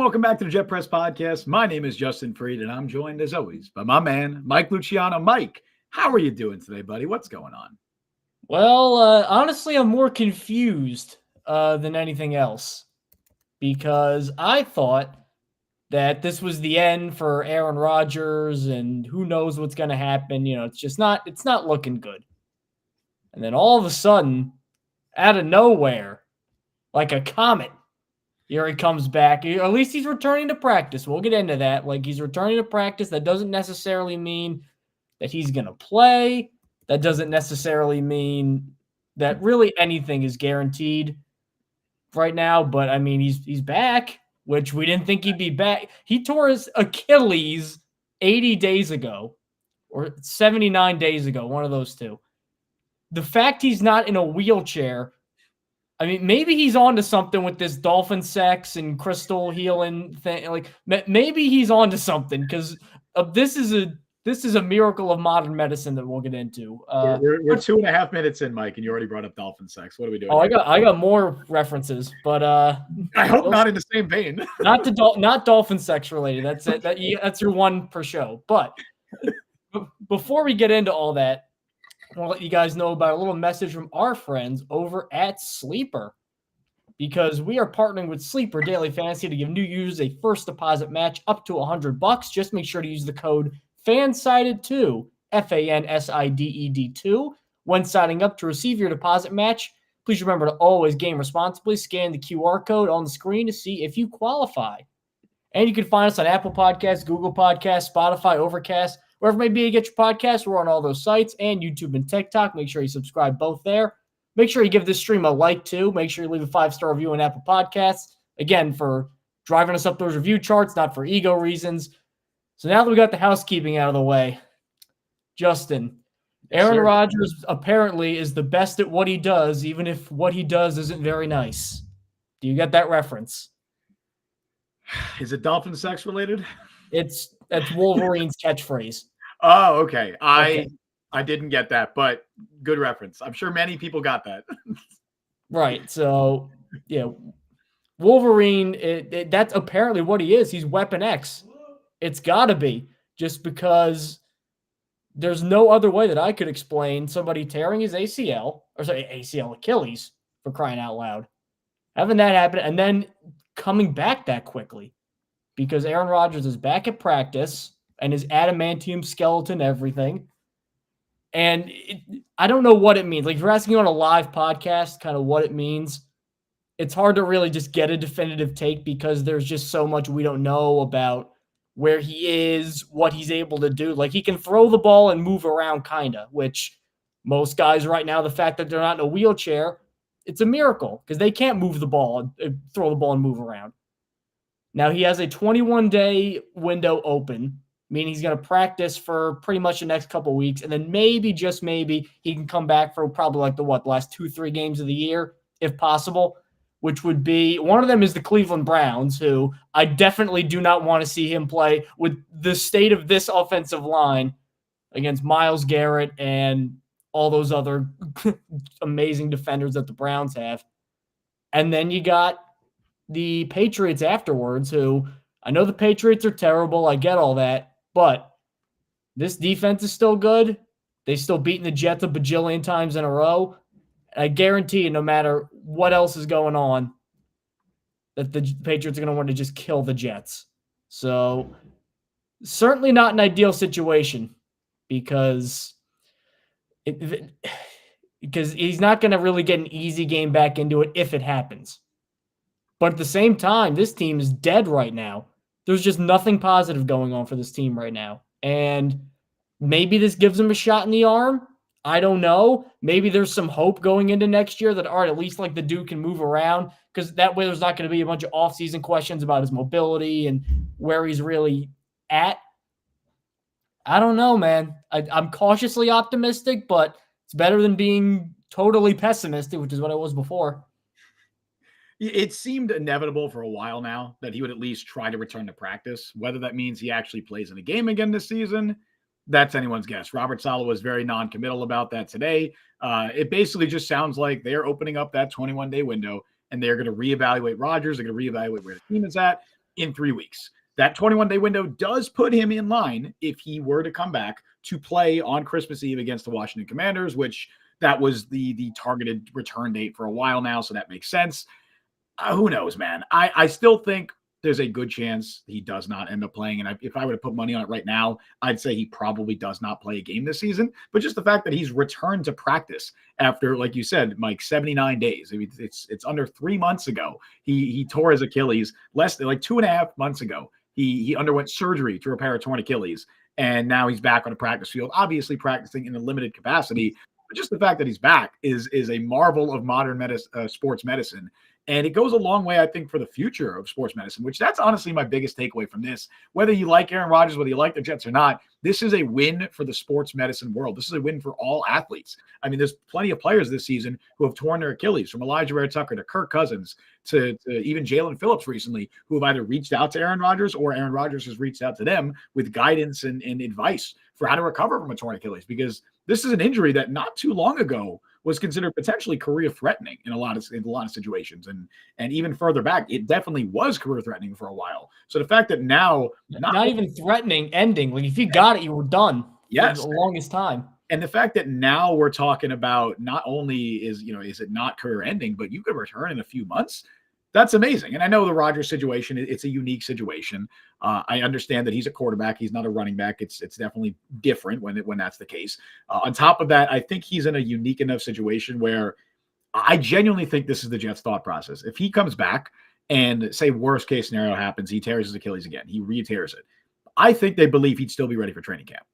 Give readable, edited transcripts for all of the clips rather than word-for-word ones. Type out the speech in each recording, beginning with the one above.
welcome back to the Jet Press Podcast. My name is Justin Fried, and I'm joined, as always, by my man, Mike Luciano. Mike, how are you doing today, buddy? What's going on? Well, honestly, I'm more confused than anything else because I thought that this was the end for Aaron Rodgers, and who knows what's going to happen. You know, it's not looking good. And then all of a sudden, out of nowhere, like a comet, here he comes back. At least he's returning to practice. We'll get into that. Like, he's returning to practice. That doesn't necessarily mean that he's going to play. That doesn't necessarily mean that really anything is guaranteed right now. But, I mean, he's back, which we didn't think he'd be back. He tore his Achilles 80 days ago or 79 days ago, one of those two. The fact he's not in a wheelchair, I mean, maybe he's on to something with this dolphin sex and crystal healing thing. Like, maybe he's on to something because this is a miracle of modern medicine that we'll get into. We're 2.5 minutes in, Mike, and you already brought up dolphin sex. What are we doing? Oh, I got more references, but I hope not in the same vein. not dolphin sex related. That's it. That's your one per show. But before we get into all that, I want to let you guys know about a little message from our friends over at Sleeper, because we are partnering with Sleeper Daily Fantasy to give new users a first deposit match up to $100. Just make sure to use the code FANSIDED2, FANSIDED2, when signing up to receive your deposit match. Please remember to always game responsibly. Scan the QR code on the screen to see if you qualify. And you can find us on Apple Podcasts, Google Podcasts, Spotify, Overcast, wherever it may be to get your podcasts. We're on all those sites, and YouTube and TikTok. Make sure you subscribe both there. Make sure you give this stream a like, too. Make sure you leave a 5-star review on Apple Podcasts. Again, for driving us up those review charts, not for ego reasons. So now that we got the housekeeping out of the way, Justin, Aaron Rodgers apparently is the best at what he does, even if what he does isn't very nice. Do you get that reference? Is it dolphin sex related? That's Wolverine's catchphrase. Oh, okay. I didn't get that, but good reference. I'm sure many people got that. Right. So, yeah, Wolverine, that's apparently what he is. He's Weapon X. It's got to be, just because there's no other way that I could explain somebody tearing his Achilles, for crying out loud. Having that happen and then coming back that quickly, because Aaron Rodgers is back at practice and his adamantium skeleton, everything. And I don't know what it means. Like, if you're asking on a live podcast kind of what it means, it's hard to really just get a definitive take because there's just so much we don't know about where he is, what he's able to do. Like, he can throw the ball and move around kind of, which most guys right now, the fact that they're not in a wheelchair, it's a miracle because they can't move the ball and throw the ball and move around. Now, he has a 21-day window open, meaning he's going to practice for pretty much the next couple of weeks, and then maybe, just maybe, he can come back for probably like the last 2-3 games of the year, if possible, which would be, one of them is the Cleveland Browns, who I definitely do not want to see him play with the state of this offensive line against Myles Garrett and all those other amazing defenders that the Browns have. And then you got the Patriots afterwards, who, I know the Patriots are terrible, I get all that, but this defense is still good. They still beaten the Jets a bajillion times in a row. I guarantee you, no matter what else is going on, that the Patriots are going to want to just kill the Jets. So, certainly not an ideal situation because he's not going to really get an easy game back into it if it happens. But at the same time, this team is dead right now. There's just nothing positive going on for this team right now. And maybe this gives him a shot in the arm. I don't know. Maybe there's some hope going into next year that, all right, at least like the dude can move around, because that way there's not going to be a bunch of offseason questions about his mobility and where he's really at. I don't know, man. I'm cautiously optimistic, but it's better than being totally pessimistic, which is what I was before. It seemed inevitable for a while now that he would at least try to return to practice. Whether that means he actually plays in a game again this season, that's anyone's guess. Robert Saleh was very non-committal about that today. It basically just sounds like they're opening up that 21-day window, and they're going to reevaluate Rodgers. They're going to reevaluate where the team is at. in 3 weeks. That 21-day window does put him in line if he were to come back to play on Christmas Eve against the Washington Commanders, which that was the targeted return date for a while now, so that makes sense. Who knows, man? I still think there's a good chance he does not end up playing. And if I were to put money on it right now, I'd say he probably does not play a game this season. But just the fact that he's returned to practice after, like you said, Mike, 79 days. I mean, it's under 3 months ago. He tore his Achilles less than like 2.5 months ago. He underwent surgery to repair a torn Achilles. And now he's back on a practice field, obviously practicing in a limited capacity. But just the fact that he's back is a marvel of modern sports medicine. And it goes a long way, I think, for the future of sports medicine, which that's honestly my biggest takeaway from this. Whether you like Aaron Rodgers, whether you like the Jets or not, this is a win for the sports medicine world. This is a win for all athletes. I mean, there's plenty of players this season who have torn their Achilles, from Elijah Rare Tucker to Kirk Cousins to even Jalen Phillips recently, who have either reached out to Aaron Rodgers or Aaron Rodgers has reached out to them with guidance and advice for how to recover from a torn Achilles, because this is an injury that not too long ago was considered potentially career-threatening in a lot of situations, and even further back, it definitely was career-threatening for a while. So the fact that now, not even threatening, ending. Like if you got it, you were done. Yes, for the longest time. And the fact that now we're talking about not only is it not career-ending, but you could return in a few months. That's amazing. And I know the Rodgers situation, it's a unique situation. I understand that he's a quarterback. He's not a running back. It's definitely different when that's the case. On top of that, I think he's in a unique enough situation where I genuinely think this is the Jets' thought process. If he comes back and, say, worst case scenario happens, he tears his Achilles again, he re-tears it, I think they believe he'd still be ready for training camp.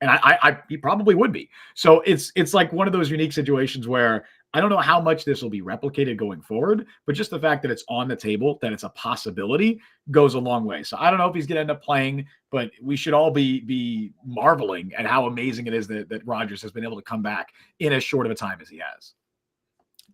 And he probably would be. So it's like one of those unique situations where I don't know how much this will be replicated going forward, but just the fact that it's on the table, that it's a possibility, goes a long way. So I don't know if he's going to end up playing, but we should all be marveling at how amazing it is that Rodgers has been able to come back in as short of a time as he has.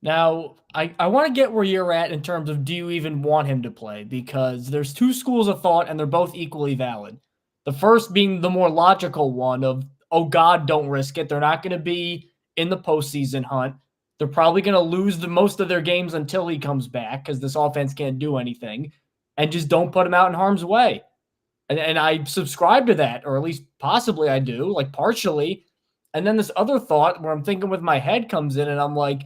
Now, I want to get where you're at in terms of, do you even want him to play? Because there's two schools of thought, and they're both equally valid. The first being the more logical one of, oh God, don't risk it. They're not going to be in the postseason hunt. They're probably going to lose most of their games until he comes back because this offense can't do anything, and just don't put him out in harm's way. And I subscribe to that, or at least possibly I do, like partially. And then this other thought where I'm thinking with my head comes in, and I'm like,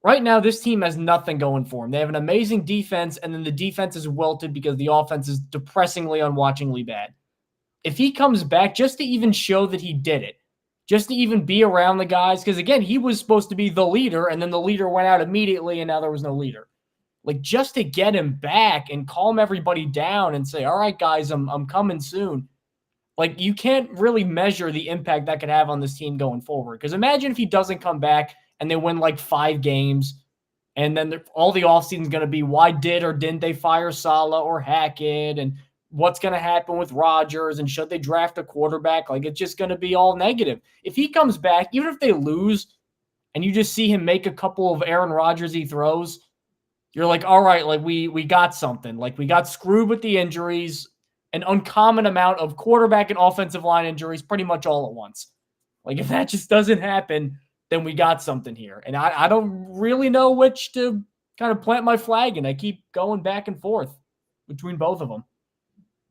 right now this team has nothing going for them. They have an amazing defense, and then the defense is wilted because the offense is depressingly, unwatchingly bad. If he comes back, just to even show that he did it, just to even be around the guys, because again, he was supposed to be the leader, and then the leader went out immediately, and now there was no leader. Like, just to get him back and calm everybody down and say, all right, guys, I'm coming soon. Like, you can't really measure the impact that could have on this team going forward. Because imagine if he doesn't come back and they win like 5 games, and then all the offseason is going to be, why did or didn't they fire Saleh or Hackett, and what's going to happen with Rodgers, and should they draft a quarterback? Like, it's just going to be all negative. If he comes back, even if they lose, and you just see him make a couple of Aaron Rodgers-y throws, you're like, all right, like we got something. Like, we got screwed with the injuries, an uncommon amount of quarterback and offensive line injuries pretty much all at once. Like, if that just doesn't happen, then we got something here. And I don't really know which to kind of plant my flag in. I keep going back and forth between both of them.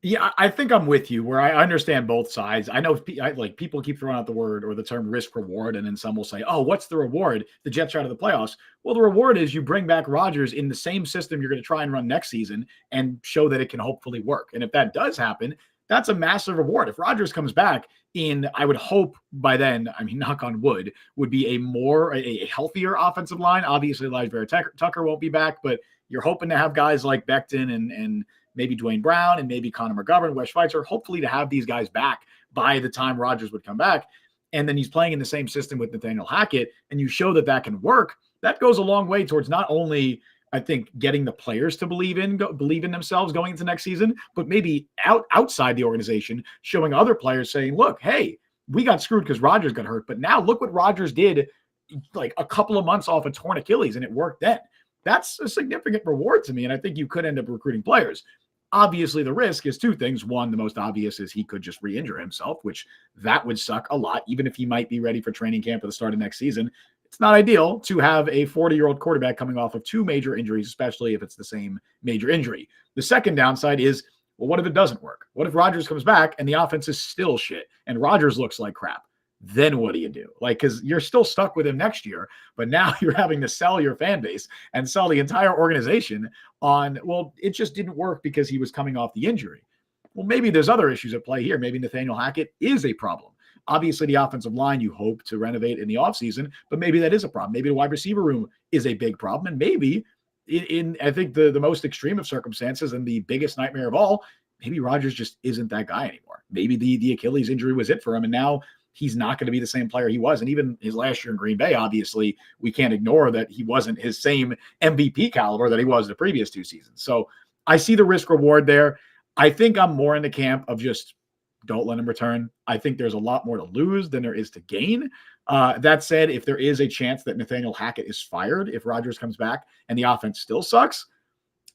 Yeah, I think I'm with you where I understand both sides. I know like people keep throwing out the word or the term risk reward, and then some will say, oh, what's the reward? The Jets are out of the playoffs. Well, the reward is you bring back Rodgers in the same system you're going to try and run next season and show that it can hopefully work. And if that does happen, that's a massive reward. If Rodgers comes back in, I would hope by then, I mean, knock on wood, would be a healthier offensive line. Obviously, Elijah Tucker won't be back, but you're hoping to have guys like Becton and maybe Dwayne Brown and maybe Connor McGovern, Wes Schweitzer, hopefully to have these guys back by the time Rodgers would come back. And then he's playing in the same system with Nathaniel Hackett, and you show that can work. That goes a long way towards not only, I think, getting the players to believe in themselves going into next season, but maybe outside the organization, showing other players saying, look, hey, we got screwed because Rodgers got hurt, but now look what Rodgers did like a couple of months off a torn Achilles, and it worked then. That's a significant reward to me, and I think you could end up recruiting players. Obviously, the risk is 2 things. One, the most obvious is he could just re-injure himself, which that would suck a lot, even if he might be ready for training camp at the start of next season. It's not ideal to have a 40-year-old quarterback coming off of 2 major injuries, especially if it's the same major injury. The second downside is Well, what if it doesn't work? What if Rodgers comes back and the offense is still shit and Rodgers looks like crap? Then what do you do? Like, because you're still stuck with him next year, but now you're having to sell your fan base and sell the entire organization on, well, it just didn't work because he was coming off the injury. Well, maybe there's other issues at play here. Maybe Nathaniel Hackett is a problem. Obviously, the offensive line you hope to renovate in the offseason, but maybe that is a problem. Maybe the wide receiver room is a big problem. And maybe in I think the most extreme of circumstances and the biggest nightmare of all, maybe Rodgers just isn't that guy anymore. Maybe the Achilles injury was it for him. And now he's not going to be the same player he was. And even his last year in Green Bay, obviously, we can't ignore that he wasn't his same MVP caliber that he was the previous 2 seasons. So I see the risk reward there. I think I'm more in the camp of just don't let him return. I think there's a lot more to lose than there is to gain. That said, if there is a chance that Nathaniel Hackett is fired, if Rodgers comes back and the offense still sucks,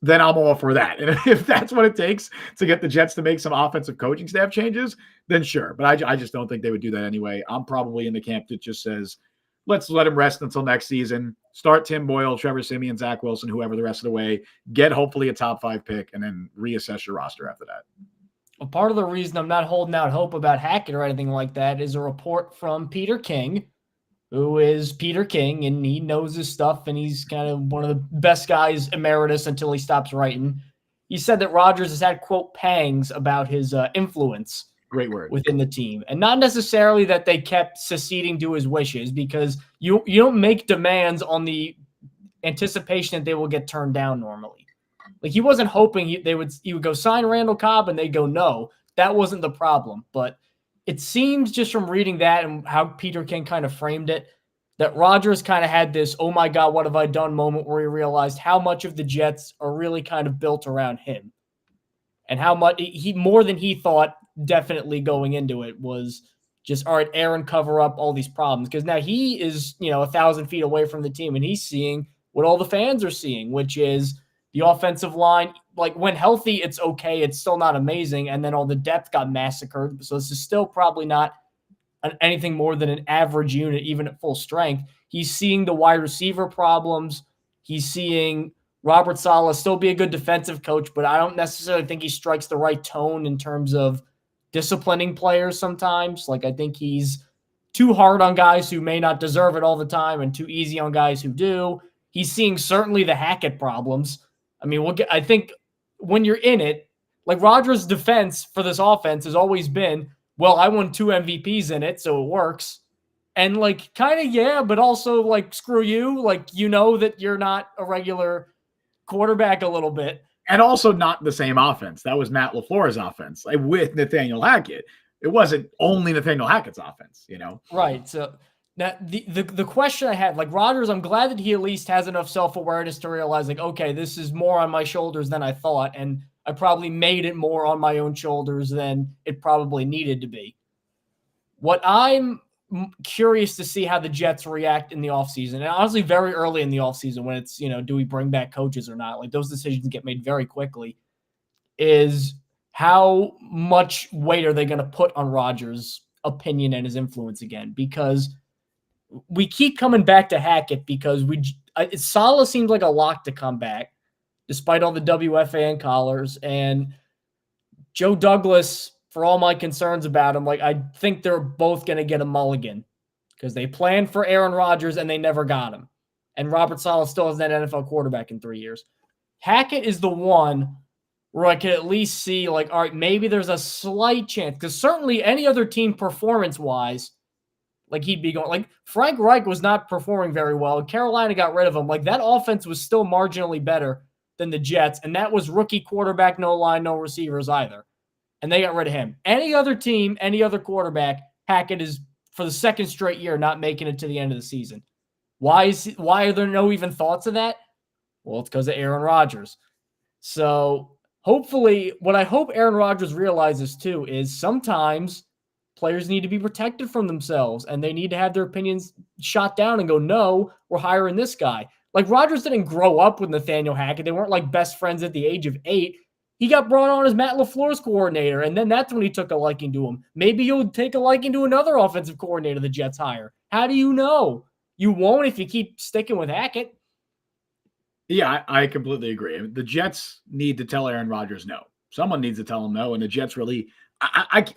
then I'm all for that. And if that's what it takes to get the Jets to make some offensive coaching staff changes, then sure. But I just don't think they would do that anyway. I'm probably in the camp that just says, let's let him rest until next season. Start Tim Boyle, Trevor Siemian, Zach Wilson, whoever the rest of the way. Get hopefully a top 5 pick and then reassess your roster after that. Well, part of the reason I'm not holding out hope about Hackett or anything like that is a report from Peter King, who is Peter King, and he knows his stuff, and he's kind of one of the best guys emeritus until he stops writing. He said that Rodgers has had, quote, pangs about his influence. Great word. Within the team. And not necessarily that they kept seceding to his wishes, because you don't make demands on the anticipation that they will get turned down normally. Like, he wasn't hoping he would go sign Randall Cobb and they'd go no. That wasn't the problem. But it seems just from reading that and how Peter King kind of framed it, that Rodgers kind of had this, oh my God, what have I done moment where he realized how much of the Jets are really kind of built around him. And how much he, more than he thought, definitely going into it, was just, all right, Aaron, cover up all these problems. Because now he is, 1,000 feet away from the team, and he's seeing what all the fans are seeing, which is the offensive line. Like, when healthy, it's okay. It's still not amazing. And then all the depth got massacred. So this is still probably not anything more than an average unit, even at full strength. He's seeing the wide receiver problems. He's seeing Robert Saleh still be a good defensive coach, but I don't necessarily think he strikes the right tone in terms of disciplining players sometimes. Like, I think he's too hard on guys who may not deserve it all the time and too easy on guys who do. He's seeing certainly the Hackett problems. I mean, I think when you're in it, like, Rodgers' defense for this offense has always been, well, I won 2 MVPs in it, so it works. And, like, kind of, yeah, but also, like, screw you. Like, that you're not a regular quarterback a little bit. And also not the same offense. That was Matt LaFleur's offense, like, with Nathaniel Hackett. It wasn't only Nathaniel Hackett's offense, Right. So now the question I had, like, Rodgers, I'm glad that he at least has enough self-awareness to realize, like, okay, this is more on my shoulders than I thought, and I probably made it more on my own shoulders than it probably needed to be. What I'm curious to see how the Jets react in the offseason, and honestly very early in the offseason when it's, do we bring back coaches or not? Like, those decisions get made very quickly, is how much weight are they going to put on Rodgers' opinion and his influence again? Because we keep coming back to Hackett because Saleh seems like a lock to come back despite all the WFAN callers, and Joe Douglas, for all my concerns about him, like, I think they're both going to get a mulligan because they planned for Aaron Rodgers and they never got him. And Robert Saleh still has that NFL quarterback in 3 years. Hackett is the one where I could at least see, like, all right, maybe there's a slight chance, because certainly any other team performance-wise, like, he'd be going, like, Frank Reich was not performing very well. Carolina got rid of him. Like, that offense was still marginally better than the Jets, and that was rookie quarterback, no line, no receivers either. And they got rid of him. Any other team, any other quarterback, Hackett is, for the second straight year, not making it to the end of the season. Why are there no even thoughts of that? Well, it's because of Aaron Rodgers. So hopefully, what I hope Aaron Rodgers realizes too is sometimes players need to be protected from themselves, and they need to have their opinions shot down and go, no, we're hiring this guy. Like, Rodgers didn't grow up with Nathaniel Hackett. They weren't like best friends at the age of 8. He got brought on as Matt LaFleur's coordinator, and then that's when he took a liking to him. Maybe you'll take a liking to another offensive coordinator the Jets hire. How do you know? You won't if you keep sticking with Hackett. Yeah, I completely agree. The Jets need to tell Aaron Rodgers no. Someone needs to tell him no. And the Jets really,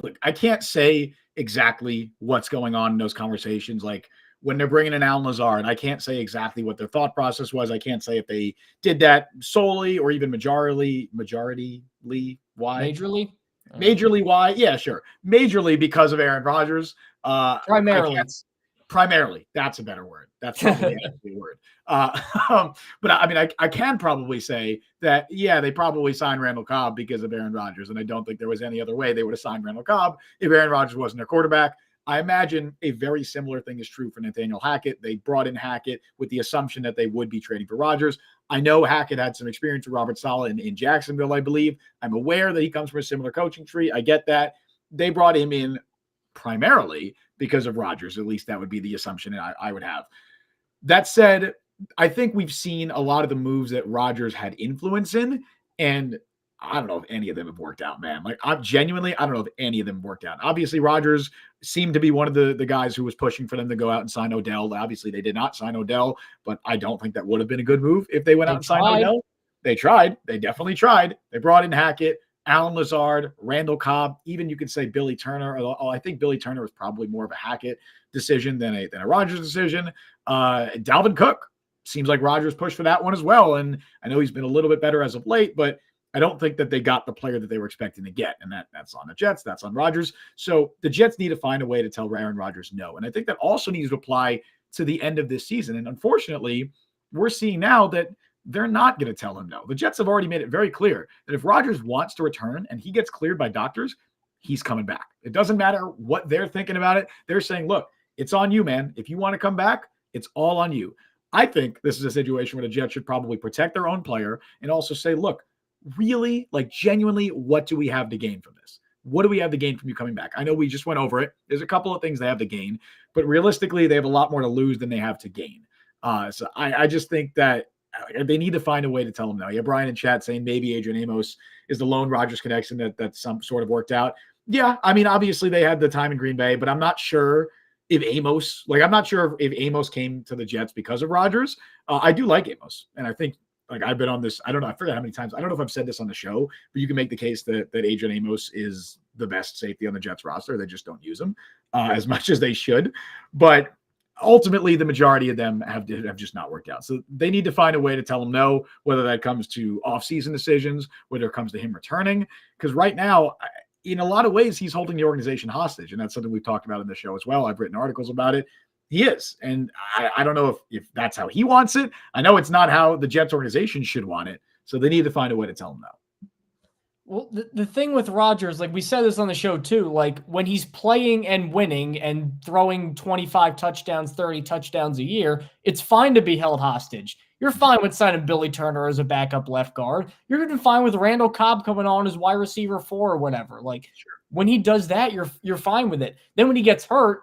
look, I can't say exactly what's going on in those conversations. Like when they're bringing in Alan Lazard, I can't say exactly what their thought process was. I can't say if they did that solely or even majority why. Majorly? Majorly why? Yeah, sure. Majorly because of Aaron Rodgers. Primarily. Primarily, that's a better word. That's probably a word. But I mean, I can probably say that, yeah, they probably signed Randall Cobb because of Aaron Rodgers. And I don't think there was any other way they would have signed Randall Cobb if Aaron Rodgers wasn't their quarterback. I imagine a very similar thing is true for Nathaniel Hackett. They brought in Hackett with the assumption that they would be trading for Rodgers. I know Hackett had some experience with Robert Saleh in Jacksonville, I believe. I'm aware that he comes from a similar coaching tree. I get that. They brought him in primarily because of Rodgers. At least that would be the assumption I would have. That said, I think we've seen a lot of the moves that Rodgers had influence in, and I don't know if any of them have worked out, man. Like, I don't know if any of them worked out. Obviously, Rodgers seemed to be one of the guys who was pushing for them to go out and sign Odell. Obviously, they did not sign Odell, but I don't think that would have been a good move if they went out and signed Odell. They tried. They definitely tried. They brought in Hackett, Alan Lazard, Randall Cobb, even you could say Billy Turner. Although I think Billy Turner was probably more of a Hackett decision than a Rodgers decision. Dalvin Cook, seems like Rodgers pushed for that one as well. And I know he's been a little bit better as of late, but I don't think that they got the player that they were expecting to get. And that's on the Jets. That's on Rodgers. So the Jets need to find a way to tell Aaron Rodgers no. And I think that also needs to apply to the end of this season. And unfortunately, we're seeing now that they're not going to tell him no. The Jets have already made it very clear that if Rodgers wants to return and he gets cleared by doctors, he's coming back. It doesn't matter what they're thinking about it. They're saying, look, it's on you, man. If you want to come back, it's all on you. I think this is a situation where the Jets should probably protect their own player and also say, look, really, like genuinely, what do we have to gain from this? What do we have to gain from you coming back? I know we just went over it. There's a couple of things they have to gain, but realistically, they have a lot more to lose than they have to gain. So I just think that they need to find a way to tell them no. Yeah, Brian in chat saying maybe Adrian Amos is the lone Rodgers connection that's some sort of worked out. Yeah, I mean, obviously they had the time in Green Bay, but I'm not sure if Amos, I'm not sure if Amos came to the Jets because of Rodgers. I do like Amos, and I think I've been on this. I don't know. I forget how many times. I don't know if I've said this on the show, but you can make the case that Adrian Amos is the best safety on the Jets roster. They just don't use him as much as they should. But ultimately, the majority of them have just not worked out. So they need to find a way to tell him no, whether that comes to offseason decisions, whether it comes to him returning. Because right now, in a lot of ways, he's holding the organization hostage. And that's something we've talked about in the show as well. I've written articles about it. He is. And I don't know if that's how he wants it. I know it's not how the Jets organization should want it. So they need to find a way to tell him no. Well, the thing with Rodgers, like we said this on the show too, like when he's playing and winning and throwing 25 touchdowns, 30 touchdowns a year, it's fine to be held hostage. You're fine with signing Billy Turner as a backup left guard. You're even fine with Randall Cobb coming on as wide receiver 4 or whatever. Like when he does that, you're fine with it. Then when he gets hurt,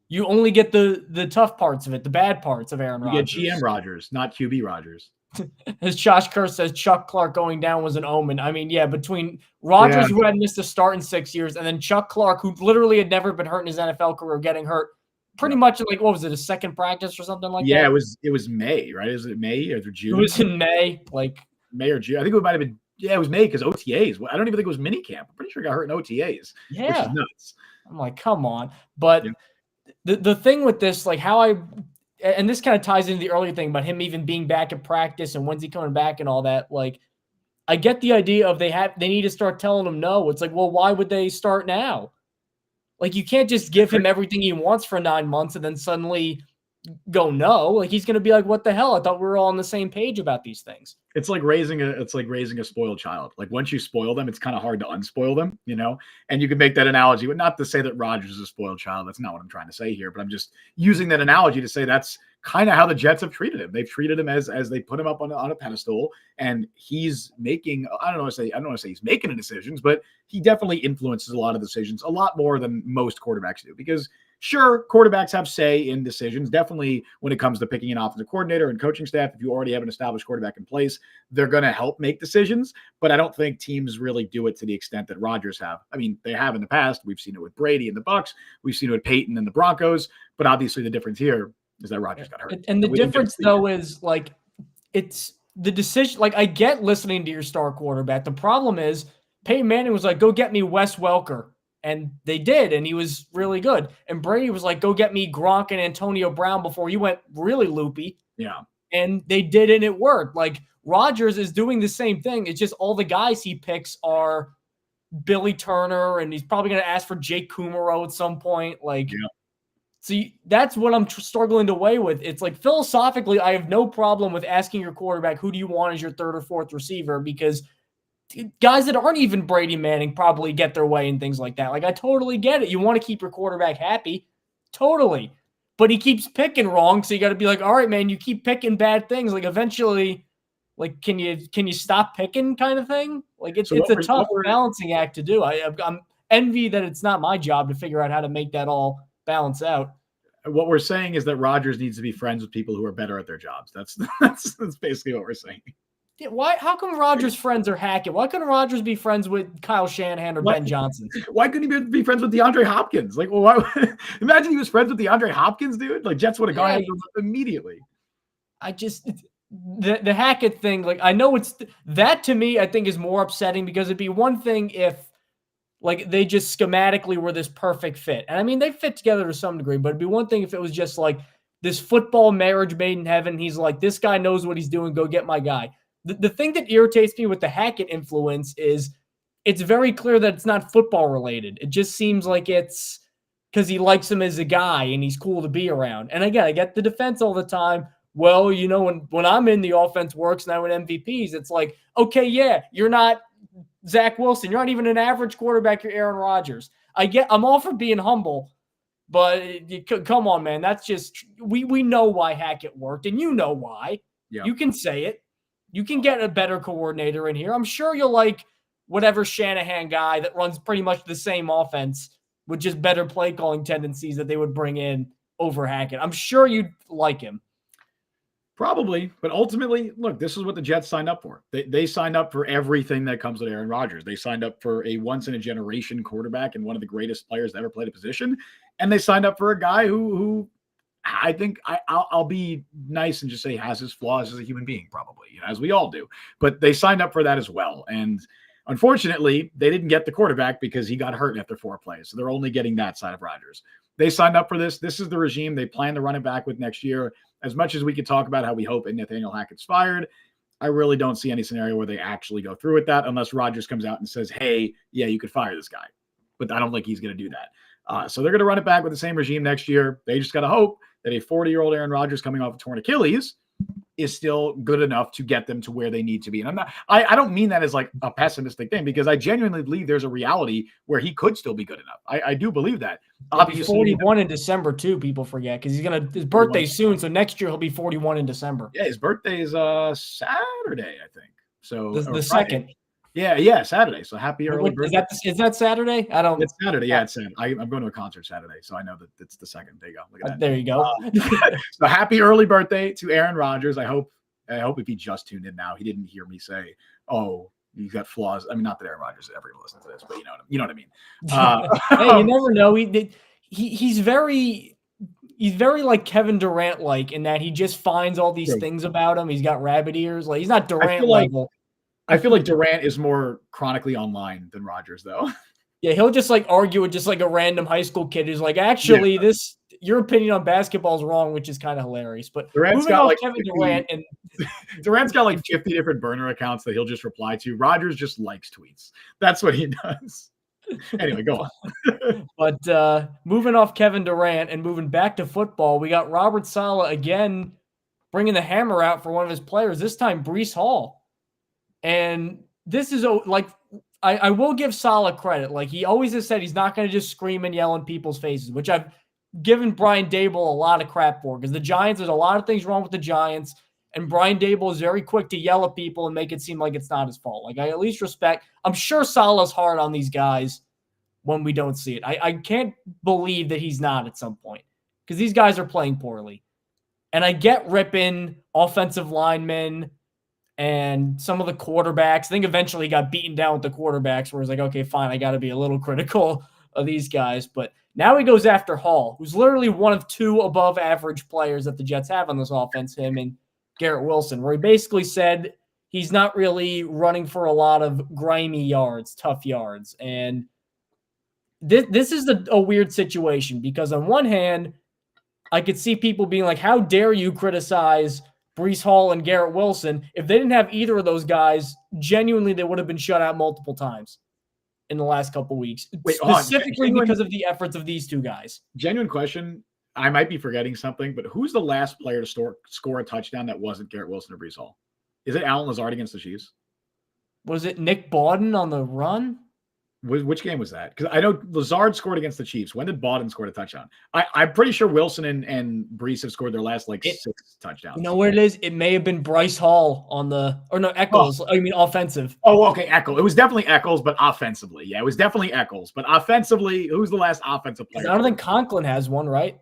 you only get the tough parts of it, the bad parts of Aaron Rodgers. You get GM Rodgers, not QB Rodgers. As Josh Kerr says, Chuck Clark going down was an omen. I mean, yeah, between Rodgers, who had missed a start in 6 years, and then Chuck Clark, who literally had never been hurt in his NFL career, getting hurt pretty much like, what was it, a second practice or something like that? Yeah, it was May, right? Is it May or June? It was in May, like May or June. I think it might have been, it was May because OTAs. I don't even think it was minicamp. I'm pretty sure he got hurt in OTAs. Yeah. Which is nuts. I'm like, come on. But the thing with this, like and this kind of ties into the earlier thing about him even being back at practice and when's he coming back and all that. Like, I get the idea of they need to start telling him no. It's like, well, why would they start now? Like, you can't just give him everything he wants for 9 months and then suddenly go no. Like, he's going to be like, what the hell? I thought we were all on the same page about these things. It's like raising a spoiled child. Like, once you spoil them, it's kind of hard to unspoil them, you know? And you can make that analogy, but not to say that Rodgers is a spoiled child. That's not what I'm trying to say here, but I'm just using that analogy to say that's kind of how the Jets have treated him. They've treated him as they put him up on a pedestal, and he's making, I don't want to say he's making the decisions, but he definitely influences a lot of decisions, a lot more than most quarterbacks do, because sure, quarterbacks have say in decisions. Definitely when it comes to picking an offensive coordinator and coaching staff, if you already have an established quarterback in place, they're going to help make decisions. But I don't think teams really do it to the extent that Rodgers have. I mean, they have in the past. We've seen it with Brady and the Bucs. We've seen it with Peyton and the Broncos. But obviously the difference here is that Rodgers got hurt. And the difference, though, is like it's the decision. Like, I get listening to your star quarterback. The problem is Peyton Manning was like, go get me Wes Welker. And they did, and he was really good. And Brady was like, go get me Gronk and Antonio Brown before you went really loopy. Yeah. And they did, and it worked. Like, Rodgers is doing the same thing. It's just all the guys he picks are Billy Turner, and he's probably going to ask for Jake Kumaro at some point. Like, yeah. See, that's what I'm struggling to weigh with. It's like, philosophically, I have no problem with asking your quarterback, who do you want as your third or fourth receiver? Because guys that aren't even Brady Manning probably get their way and things like that. Like, I totally get it. You want to keep your quarterback happy. Totally. But he keeps picking wrong, so you got to be like, all right, man, you keep picking bad things. Like, eventually, like, can you stop picking kind of thing? Like, it's a tough balancing act to do. I'm envy that it's not my job to figure out how to make that all balance out. What we're saying is that Rodgers needs to be friends with people who are better at their jobs. That's basically what we're saying. Yeah, why? How come Rodgers' friends are Hackett? Why couldn't Rodgers be friends with Kyle Shanahan or Ben Johnson? Why couldn't he be friends with DeAndre Hopkins? Like, well, why? Imagine he was friends with DeAndre Hopkins, dude. Like, Jets would have gone after him immediately. I just the Hackett thing. Like, I know it's that to me. I think is more upsetting because it'd be one thing if like they just schematically were this perfect fit, and I mean they fit together to some degree. But it'd be one thing if it was just like this football marriage made in heaven. He's like, this guy knows what he's doing. Go get my guy. The thing that irritates me with the Hackett influence is it's very clear that it's not football related. It just seems like it's because he likes him as a guy and he's cool to be around. And again, I get the defense all the time. Well, you know, when I'm in, the offense works and I win MVPs. It's like, okay, yeah, you're not Zach Wilson. You're not even an average quarterback. You're Aaron Rodgers. I'm all for being humble, but come on, man. That's just we know why Hackett worked, and you know why. Yeah. You can say it. You can get a better coordinator in here. I'm sure you'll like whatever Shanahan guy that runs pretty much the same offense with just better play calling tendencies that they would bring in over Hackett. I'm sure you'd like him. Probably, but ultimately, look, this is what the Jets signed up for. They signed up for everything that comes with Aaron Rodgers. They signed up for a once-in-a-generation quarterback and one of the greatest players to ever play the position, and they signed up for a guy who I think I'll be nice and just say has his flaws as a human being, probably, as we all do. But they signed up for that as well, and unfortunately, they didn't get the quarterback because he got hurt after 4 plays, so they're only getting that side of Rodgers. They signed up for this. This is the regime they plan to run it back with next year. As much as we could talk about how we hope Nathaniel Hackett's fired, I really don't see any scenario where they actually go through with that unless Rodgers comes out and says, hey, yeah, you could fire this guy. But I don't think he's going to do that. So they're going to run it back with the same regime next year. They just got to hope that a 40-year-old Aaron Rodgers coming off a torn Achilles is still good enough to get them to where they need to be. And I don't mean that as like a pessimistic thing, because I genuinely believe there's a reality where he could still be good enough. I do believe that. Obviously, 41 in December too, people forget, because his birthday soon. So next year he'll be 41 in December. Yeah, his birthday is Saturday, I think. So the second. Yeah, Saturday. So happy early birthday. Is that Saturday? I don't. It's Saturday. Yeah, it's Saturday. I'm going to a concert Saturday, so I know that it's the second. There you go. Look at that. There you go. So happy early birthday to Aaron Rodgers. I hope if he just tuned in now, he didn't hear me say, "Oh, you got flaws." I mean, not that Aaron Rodgers is ever going to listen to this, but you know what I mean. Hey, you never know. He's very like Kevin Durant, like in that he just finds all these things about him. He's got rabbit ears. Like he's not Durant level. I feel like Durant is more chronically online than Rodgers, though. Yeah, he'll just like argue with just like a random high school kid who's like, actually, your opinion on basketball is wrong, which is kind of hilarious. But Durant's got like Kevin Durant and Durant's got like 50 different burner accounts that he'll just reply to. Rodgers just likes tweets. That's what he does. Anyway, go on. But moving off Kevin Durant and moving back to football, we got Robert Saleh again bringing the hammer out for one of his players, this time Breece Hall. And this is like, I will give Saleh credit. Like he always has said, he's not going to just scream and yell in people's faces, which I've given Brian Dable a lot of crap for, because the Giants, there's a lot of things wrong with the Giants, and Brian Dable is very quick to yell at people and make it seem like it's not his fault. Like I at least respect. I'm sure Saleh's hard on these guys when we don't see it. I can't believe that he's not at some point, because these guys are playing poorly. And I get ripping offensive linemen and some of the quarterbacks. I think eventually he got beaten down with the quarterbacks, where he's like, okay, fine, I got to be a little critical of these guys. But now he goes after Hall, who's literally one of 2 above average players that the Jets have on this offense, him and Garrett Wilson, where he basically said he's not really running for a lot of grimy yards, tough yards. And this is a weird situation because on one hand, I could see people being like, how dare you criticize Breece Hall and Garrett Wilson? If they didn't have either of those guys, genuinely, they would have been shut out multiple times in the last couple weeks, Wait, specifically because of the efforts of these two guys. Genuine question. I might be forgetting something, but who's the last player to score a touchdown that wasn't Garrett Wilson or Breece Hall? Is it Allen Lazard against the Chiefs? Was it Nick Bawden on the run? Which game was that? Because I know Lazard scored against the Chiefs. When did Bawden score a touchdown? I'm pretty sure Wilson and Breece have scored their last 6 touchdowns. You know what it is? It may have been Bryce Hall Eccles. I mean, offensive. Oh, okay, Eccles. It was definitely Eccles, but offensively. Yeah, it was definitely Eccles. But offensively, who's the last offensive player? I don't think Conklin has one, right?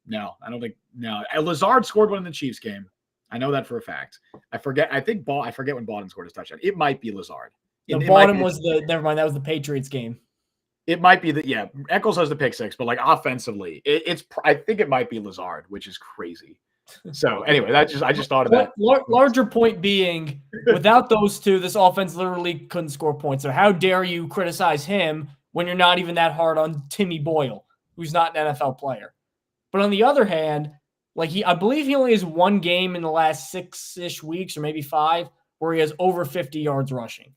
No, I don't think. No, Lazard scored one in the Chiefs game. I know that for a fact. I forget when Bawden scored his touchdown. It might be Lazard. The bottom was never mind. That was the Patriots game. It might be Eccles has the pick six, but offensively, I think it might be Lazard, which is crazy. So anyway, I just thought of that. Larger point being, without those two, this offense literally couldn't score points. So how dare you criticize him when you're not even that hard on Timmy Boyle, who's not an NFL player? But on the other hand, I believe he only has one game in the last 6-ish weeks or maybe 5 where he has over 50 yards rushing.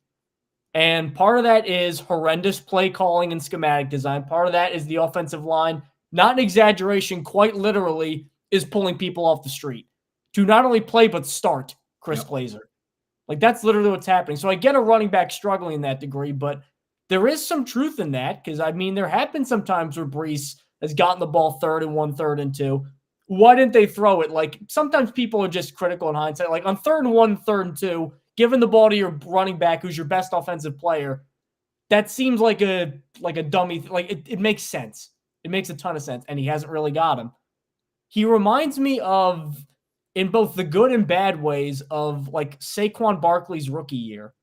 And part of that is horrendous play calling and schematic design. Part of that is the offensive line, not an exaggeration, quite literally, is pulling people off the street to not only play but start Chris Glazer. That's literally what's happening. So I get a running back struggling in that degree, but there is some truth in that because, there have been some times where Breece has gotten the ball 3rd and 1, 3rd and 2. Why didn't they throw it? Sometimes people are just critical in hindsight. On 3rd and 1, 3rd and 2, giving the ball to your running back, who's your best offensive player, that seems like a dummy. It makes sense. It makes a ton of sense, and he hasn't really got him. He reminds me of, in both the good and bad ways, of Saquon Barkley's rookie year,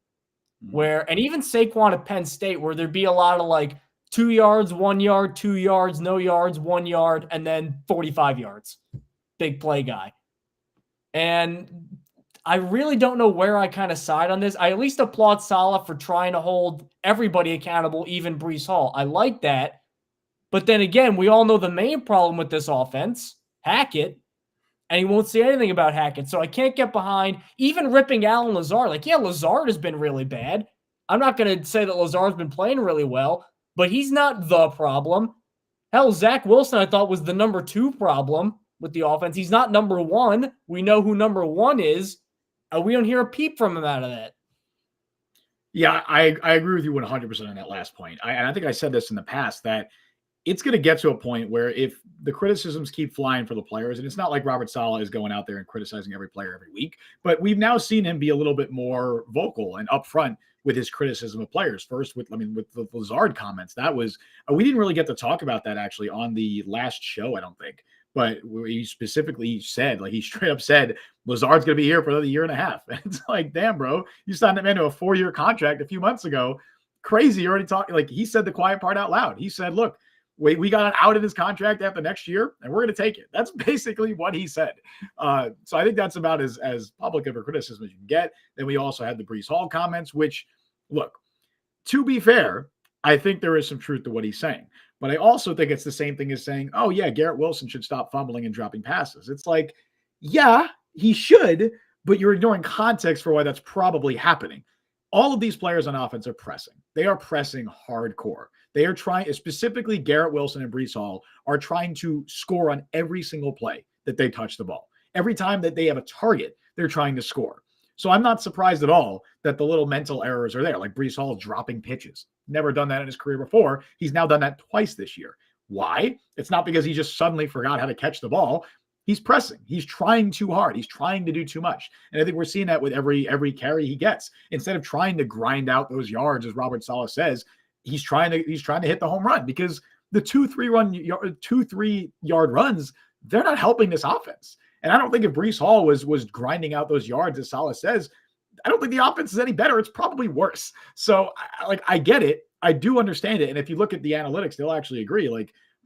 and even Saquon at Penn State, where there'd be a lot of 2 yards, 1 yard, 2 yards, no yards, 1 yard, and then 45 yards. Big play guy. And I really don't know where I kind of side on this. I at least applaud Saleh for trying to hold everybody accountable, even Breece Hall. I like that. But then again, we all know the main problem with this offense, Hackett, and he won't say anything about Hackett. So I can't get behind even ripping Allen Lazard. Lazard has been really bad. I'm not going to say that Lazard's been playing really well, but he's not the problem. Hell, Zach Wilson, I thought, was the number 2 problem with the offense. He's not number 1. We know who number 1 is. We don't hear a peep from him out of that. Yeah, I agree with you 100% on that last point. And I think I said this in the past, that it's going to get to a point where if the criticisms keep flying for the players, and it's not like Robert Saleh is going out there and criticizing every player every week, but we've now seen him be a little bit more vocal and upfront with his criticism of players. First, with the Lazard comments, that was we didn't really get to talk about that actually on the last show, I don't think. But he specifically said, he straight up said, Lazard's going to be here for another year and a half. And it's damn, bro, you signed him into a 4-year contract a few months ago. Crazy. You already talking. He said the quiet part out loud. He said, look, we got an out in his contract after next year, and we're going to take it. That's basically what he said. So I think that's about as public of a criticism as you can get. Then we also had the Breece Hall comments, which, look, to be fair, I think there is some truth to what he's saying. But I also think it's the same thing as saying, oh, yeah, Garrett Wilson should stop fumbling and dropping passes. It's yeah, he should, but you're ignoring context for why that's probably happening. All of these players on offense are pressing. They are pressing hardcore. They are trying, specifically Garrett Wilson and Breece Hall, are trying to score on every single play that they touch the ball. Every time that they have a target, they're trying to score. So I'm not surprised at all that the little mental errors are there, like Breece Hall dropping pitches. Never done that in his career before. He's now done that twice this year. Why? It's not because he just suddenly forgot how to catch the ball. He's pressing. He's trying too hard. He's trying to do too much. And I think we're seeing that with every carry he gets. Instead of trying to grind out those yards, as Robert Saleh says, he's trying to hit the home run, because the 2-3 yard runs, they're not helping this offense. And I don't think if Breece Hall was grinding out those yards, as Saleh says, I don't think the offense is any better. It's probably worse. So I get it. I do understand it. And if you look at the analytics, they'll actually agree.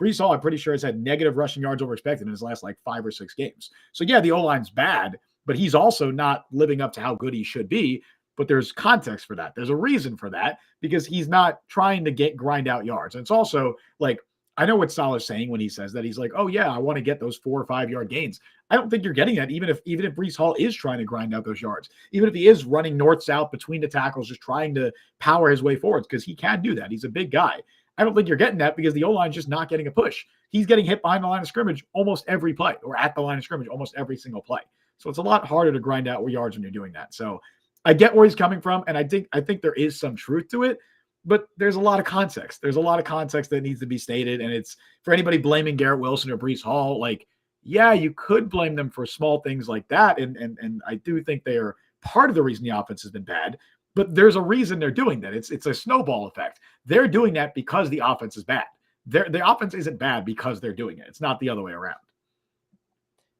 Breece Hall, I'm pretty sure, has had negative rushing yards over expected in his last 5 or 6 games. So yeah, the O-line's bad, but he's also not living up to how good he should be. but there's context for that. There's a reason for that because he's not trying to grind out yards. And it's also like, I know what Salah's saying when he says that. He's like, oh yeah, I want to get those 4 or 5 yard gains. I don't think you're getting that, even if Breece Hall is trying to grind out those yards, even if he is running north-south between the tackles, just trying to power his way forwards, because he can do that. He's a big guy. I don't think you're getting that because the O-line's just not getting a push. He's getting hit behind the line of scrimmage almost every play, or at the line of scrimmage almost every single play. So it's a lot harder to grind out yards when you're doing that. So I get where he's coming from, and I think there is some truth to it. But there's a lot of context. There's a lot of context that needs to be stated. And it's for anybody blaming Garrett Wilson or Breece Hall, like, yeah, you could blame them for small things like that. And I do think they are part of the reason the offense has been bad. But there's a reason they're doing that. It's a snowball effect. They're doing that because the offense is bad. The offense isn't bad because they're doing it. It's not the other way around.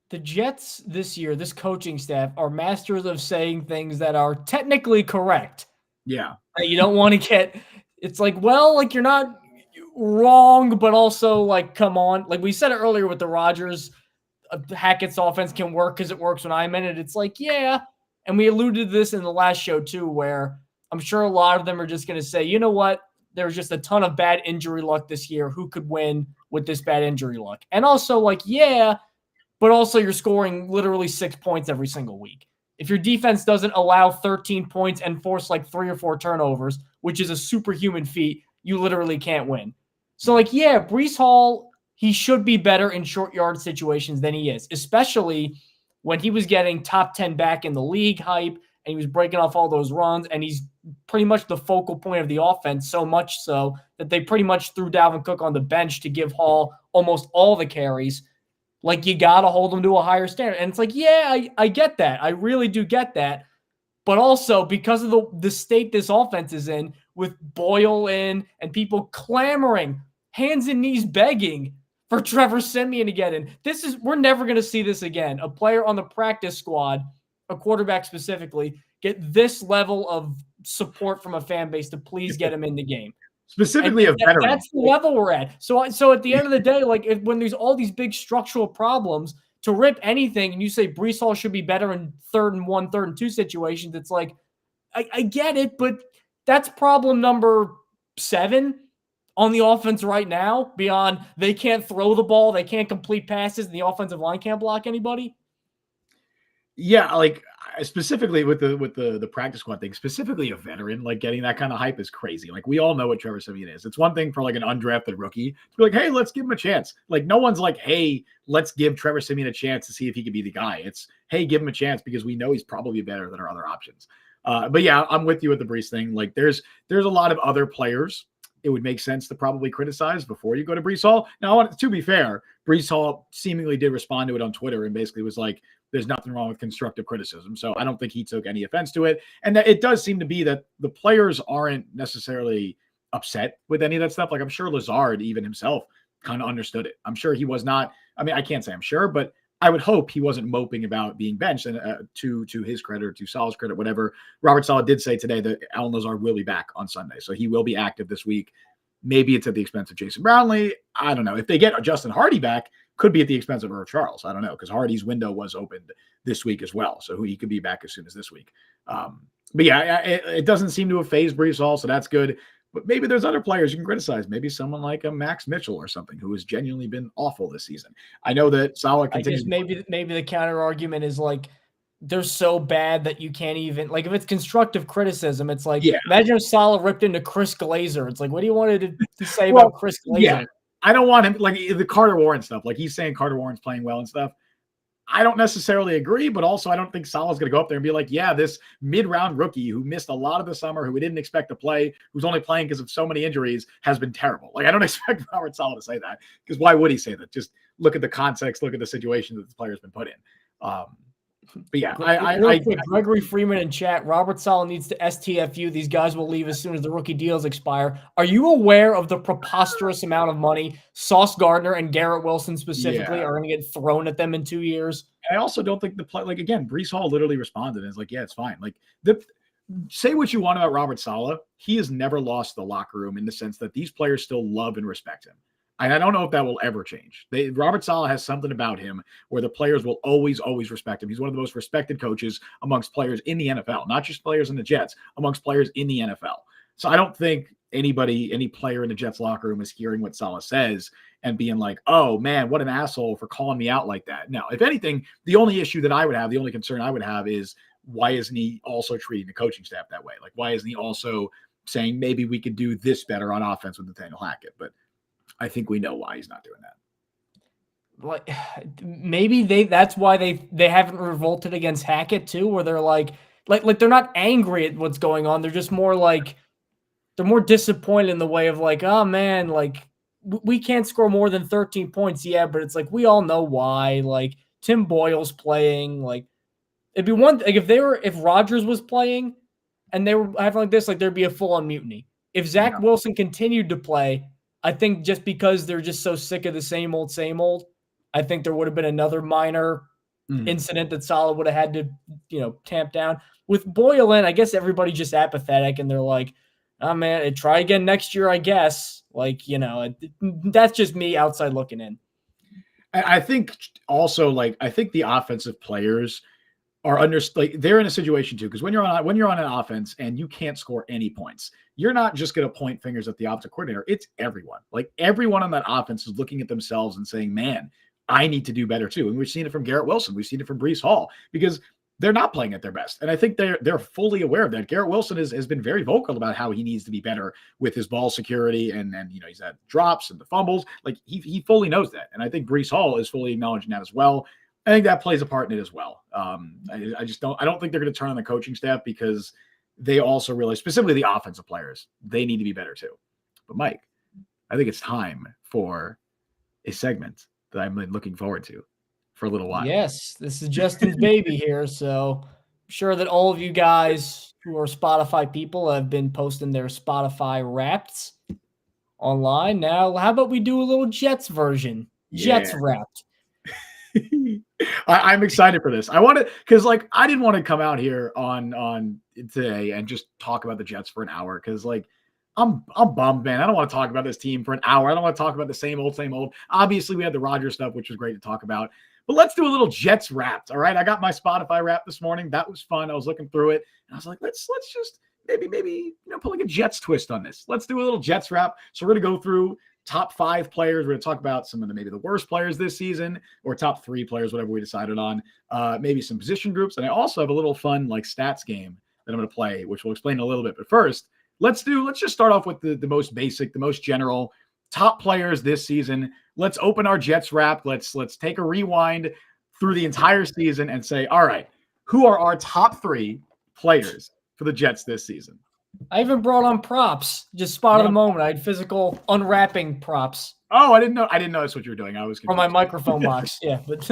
The Jets this year, this coaching staff, are masters of saying things that are technically correct. Yeah. You don't want to get – it's like, well, like you're not wrong, but also like, come on. Like we said it earlier with the Rodgers, Hackett's offense can work because it works when I'm in it. It's like, yeah. And we alluded to this in the last show too, where I'm sure a lot of them are just going to say, you know what? There's just a ton of bad injury luck this year. Who could win with this bad injury luck? And also like, yeah, but also you're scoring literally 6 points every single week. If your defense doesn't allow 13 points and force like 3 or 4 turnovers, which is a superhuman feat, you literally can't win. So like, yeah, Breece Hall, he should be better in short yard situations than he is, especially when he was getting top 10 back in the league hype and he was breaking off all those runs, and he's pretty much the focal point of the offense, so much so that they pretty much threw Dalvin Cook on the bench to give Hall almost all the carries. Like, you got to hold them to a higher standard. And it's like, yeah, I get that. I really do get that. But also, because of the state this offense is in, with Boyle in and people clamoring, hands and knees begging for Trevor Siemian to get in. We're never going to see this again. A player on the practice squad, a quarterback specifically, get this level of support from a fan base to please get him in the game. Specifically a veteran. That's the level we're at. So at the end of the day, like when there's all these big structural problems, to rip anything and you say Breece Hall should be better in 3rd and 1, 3rd and 2 situations, it's like, I get it, but that's problem number 7 on the offense right now, beyond they can't throw the ball, they can't complete passes, and the offensive line can't block anybody. Yeah, like specifically with the practice squad thing, specifically a veteran, like getting that kind of hype is crazy. Like, we all know what Trevor Siemian is. It's one thing for like an undrafted rookie to be like, hey, let's give him a chance. Like, no one's like, hey, let's give Trevor Siemian a chance to see if he could be the guy. It's, hey, give him a chance because we know he's probably better than our other options. But yeah, I'm with you with the Breece thing. Like, there's a lot of other players it would make sense to probably criticize before you go to Breece Hall. Now, to be fair, Breece Hall seemingly did respond to it on Twitter and basically was like, there's nothing wrong with constructive criticism. So I don't think he took any offense to it. And that it does seem to be that the players aren't necessarily upset with any of that stuff. Like, I'm sure Lazard, even himself, kind of understood it. I'm sure he was not, I mean, I can't say I'm sure, but I would hope he wasn't moping about being benched. And to his credit, or to Salah's credit, whatever, Robert Saleh did say today that Alan Lazard will be back on Sunday. So he will be active this week. Maybe it's at the expense of Jason Brownlee. I don't know. If they get Justin Hardy back, could be at the expense of Irv Charles. I don't know, because Hardy's window was opened this week as well. So he could be back as soon as this week. But yeah, it doesn't seem to have phased Breece Hall, so that's good. But maybe there's other players you can criticize. Maybe someone like a Max Mitchell or something who has genuinely been awful this season. I know that Saleh continues. Maybe the counter argument is like, they're so bad that you can't even, like, if it's constructive criticism, it's like, yeah. Imagine if Saleh ripped into Chris Glazer. It's like, what do you want to say about Chris Glazer? Yeah. I don't want him, like the Carter Warren stuff. Like, he's saying Carter Warren's playing well and stuff. I don't necessarily agree, but also I don't think Saleh's going to go up there and be like, yeah, this mid-round rookie who missed a lot of the summer, who we didn't expect to play, who's only playing because of so many injuries, has been terrible. Like, I don't expect Robert Saleh to say that, because why would he say that? Just look at the context, look at the situation that the player's been put in. But yeah, Gregory Freeman in chat, Robert Saleh needs to STFU. These guys will leave as soon as the rookie deals expire. Are you aware of the preposterous amount of money Sauce Gardner and Garrett Wilson specifically are going to get thrown at them in 2 years? I also don't think like, again, Breece Hall literally responded and is like, yeah, it's fine. Like, say what you want about Robert Saleh. He has never lost the locker room in the sense that these players still love and respect him. And I don't know if that will ever change. Robert Saleh has something about him where the players will always, always respect him. He's one of the most respected coaches amongst players in the NFL, not just players in the Jets, amongst players in the NFL. So I don't think any player in the Jets locker room is hearing what Saleh says and being like, oh man, what an asshole for calling me out like that. Now, if anything, the only issue that I would have, the only concern I would have is why isn't he also treating the coaching staff that way? Like, why isn't he also saying maybe we could do this better on offense with Nathaniel Hackett? But I think we know why he's not doing that. Like maybe that's why they haven't revolted against Hackett too, where they're like they're not angry at what's going on. They're just more like they're more disappointed in the way of like, oh man, like we can't score more than 13 points. Yeah, but it's like we all know why. Like Tim Boyle's playing. Like it'd be one like if Rodgers was playing and they were having like this, like there'd be a full-on mutiny. If Zach Wilson continued to play, I think just because they're just so sick of the same old, I think there would have been another minor incident that Saleh would have had to, tamp down. With Boyle in, I guess everybody's just apathetic and they're like, oh man, try again next year, I guess. Like, that's just me outside looking in. I think also, I think the offensive players are they're in a situation too, because when you're on an offense and you can't score any points, you're not just going to point fingers at the offensive coordinator. It's everyone. Like everyone on that offense is looking at themselves and saying, man, I need to do better too. And we've seen it from Garrett Wilson. We've seen it from Breece Hall because they're not playing at their best. And I think they're fully aware of that. Garrett Wilson has been very vocal about how he needs to be better with his ball security and he's had drops and the fumbles. Like he fully knows that. And I think Breece Hall is fully acknowledging that as well. I think that plays a part in it as well. I don't think they're going to turn on the coaching staff because they also realize, specifically the offensive players, they need to be better too. But Mike, I think it's time for a segment that I've been looking forward to for a little while. Yes, this is Justin's baby here. So I'm sure that all of you guys who are Spotify people have been posting their Spotify Wrapped online. Now, how about we do a little Jets version? Yeah. Jets Wrapped. I'm excited for this. I want to, because I didn't want to come out here on today and just talk about the Jets for an hour because I'm bummed, man. I don't want to talk about this team for an hour. I don't want to talk about the same old. Obviously, we had the Rodgers stuff, which was great to talk about. But let's do a little Jets Wrapped. All right, I got my Spotify Wrapped this morning. That was fun. I was looking through it, and I was like, let's just maybe put a Jets twist on this. Let's do a little Jets Wrap. So we're gonna go through top 5 players. We're going to talk about some of maybe the worst players this season or top 3 players, whatever we decided on, maybe some position groups. And I also have a little fun stats game that I'm going to play, which we'll explain in a little bit. But first, let's just start off with the most basic, the most general top players this season. Let's open our Jets Wrap. Let's take a rewind through the entire season and say, all right, who are our top 3 players for the Jets this season? I even brought on props. Just spot of the moment. I had physical unwrapping props. Oh, I didn't know that's what you were doing. I was from my microphone box. Yeah, but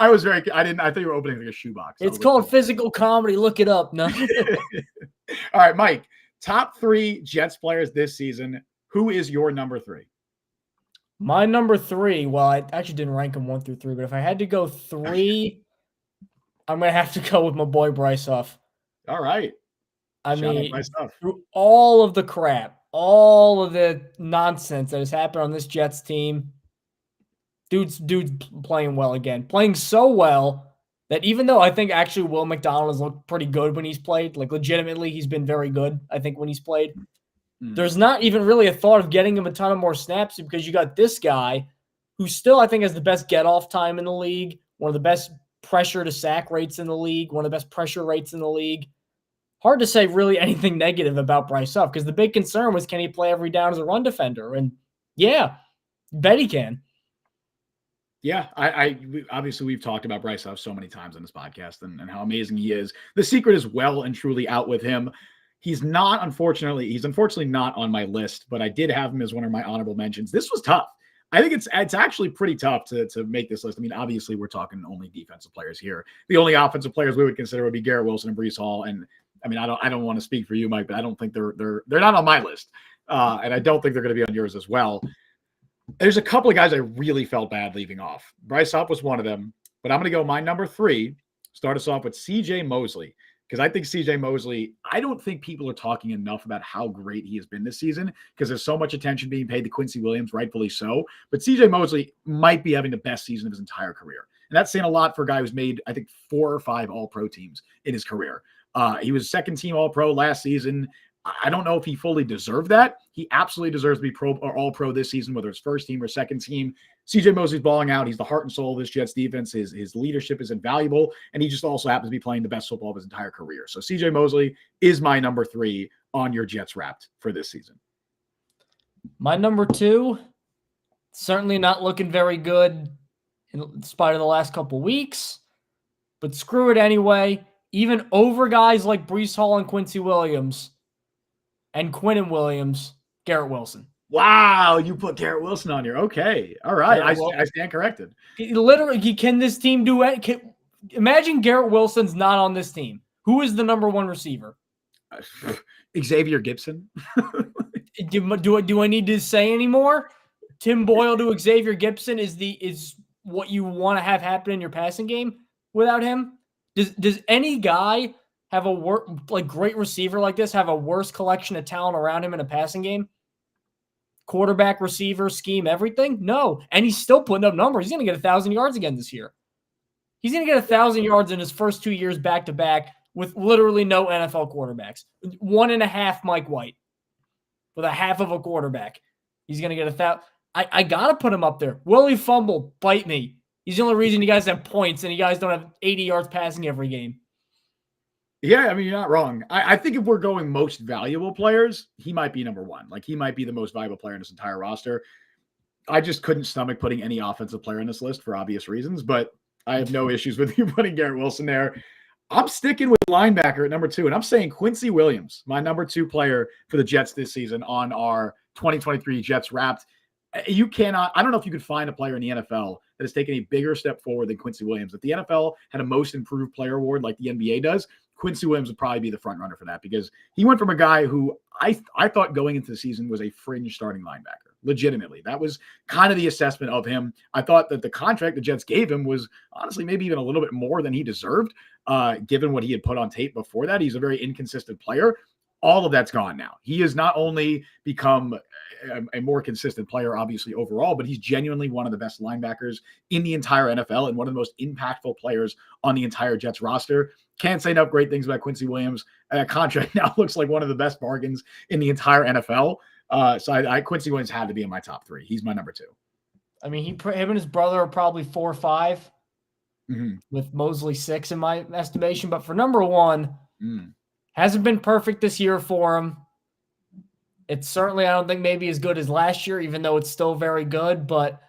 I thought you were opening a shoebox. It's called physical comedy. Look it up. No. All right, Mike. Top 3 Jets players this season. Who is your number 3? My number 3. Well, I actually didn't rank them 1 through 3, but if I had to go 3, I'm gonna have to go with my boy Bryce Huff. All right. I mean, through all of the crap, all of the nonsense that has happened on this Jets team, dude's playing well again. Playing so well that even though I think actually Will McDonald has looked pretty good when he's played, legitimately he's been very good, I think, when he's played. There's not even really a thought of getting him a ton of more snaps because you got this guy who still, I think, has the best get-off time in the league, one of the best pressure-to-sack rates in the league, one of the best pressure rates in the league. Hard to say really anything negative about Bryce Huff because the big concern was, can he play every down as a run defender? And yeah, bet he can. Yeah, obviously we've talked about Bryce Huff so many times on this podcast and how amazing he is. The secret is well and truly out with him. He's unfortunately not on my list, but I did have him as one of my honorable mentions. This was tough. I think it's actually pretty tough to make this list. I mean, obviously we're talking only defensive players here. The only offensive players we would consider would be Garrett Wilson and Breece Hall. And I mean, I don't want to speak for you, Mike, but I don't think they're not on my list. And I don't think they're going to be on yours as well. There's a couple of guys I really felt bad leaving off. Bryce Huff was one of them, but I'm going to go my number 3. Start us off with CJ Mosley. because I think CJ Mosley, I don't think people are talking enough about how great he has been this season because there's so much attention being paid to Quincy Williams, rightfully so. But CJ Mosley might be having the best season of his entire career. And that's saying a lot for a guy who's made, I think, 4 or 5 all-pro teams in his career. He was second team all-pro last season. I don't know if he fully deserved that. He absolutely deserves to be pro or all-pro this season, whether it's first team or second team. CJ Mosley's balling out. He's the heart and soul of this Jets defense. His leadership is invaluable, and he just also happens to be playing the best football of his entire career. So CJ Mosley is my number 3 on your Jets Wrapped for this season. My number 2, certainly not looking very good in spite of the last couple weeks, but screw it anyway. Even over guys like Breece Hall and Quincy Williams and Quinnen Williams, Garrett Wilson. Wow, you put Garrett Wilson on here. Okay. All right. I stand corrected. Literally, can this team do it? Imagine Garrett Wilson's not on this team. Who is the number 1 receiver? Xavier Gibson. Do I need to say anymore? Tim Boyle to Xavier Gibson is what you want to have happen in your passing game without him? Does any guy have a great receiver like this have a worse collection of talent around him in a passing game? Quarterback, receiver, scheme, everything? No. And he's still putting up numbers. He's going to get 1,000 yards again this year. He's going to get 1,000 yards in his first 2 years back-to-back with literally no NFL quarterbacks. 1.5 Mike White with a half of a quarterback. He's going to get 1,000. I got to put him up there. Will he fumble? Bite me. He's the only reason you guys have points and you guys don't have 80 yards passing every game. Yeah, I mean, you're not wrong. I think if we're going most valuable players, he might be number 1. Like, he might be the most valuable player in this entire roster. I just couldn't stomach putting any offensive player in this list for obvious reasons, but I have no issues with you putting Garrett Wilson there. I'm sticking with linebacker at number 2, and I'm saying Quincy Williams, my number 2 player for the Jets this season on our 2023 Jets Wrapped. You cannot, I don't know if you could find a player in the NFL that has taken a bigger step forward than Quincy Williams. If the NFL had a most improved player award like the NBA does, Quincy Williams would probably be the front runner for that because he went from a guy who I thought going into the season was a fringe starting linebacker. Legitimately. That was kind of the assessment of him. I thought that the contract the Jets gave him was honestly maybe even a little bit more than he deserved, given what he had put on tape before that. He's a very inconsistent player. All of that's gone now. He has not only become a more consistent player, obviously, overall, but he's genuinely one of the best linebackers in the entire NFL and one of the most impactful players on the entire Jets roster. Can't say enough great things about Quincy Williams. That contract now looks like one of the best bargains in the entire NFL. So Quincy Williams had to be in my top 3. He's my number 2. I mean, him and his brother are probably 4 or 5, with Mosley 6 in my estimation. But for number 1, hasn't been perfect this year for him. It's certainly, I don't think maybe as good as last year, even though it's still very good. But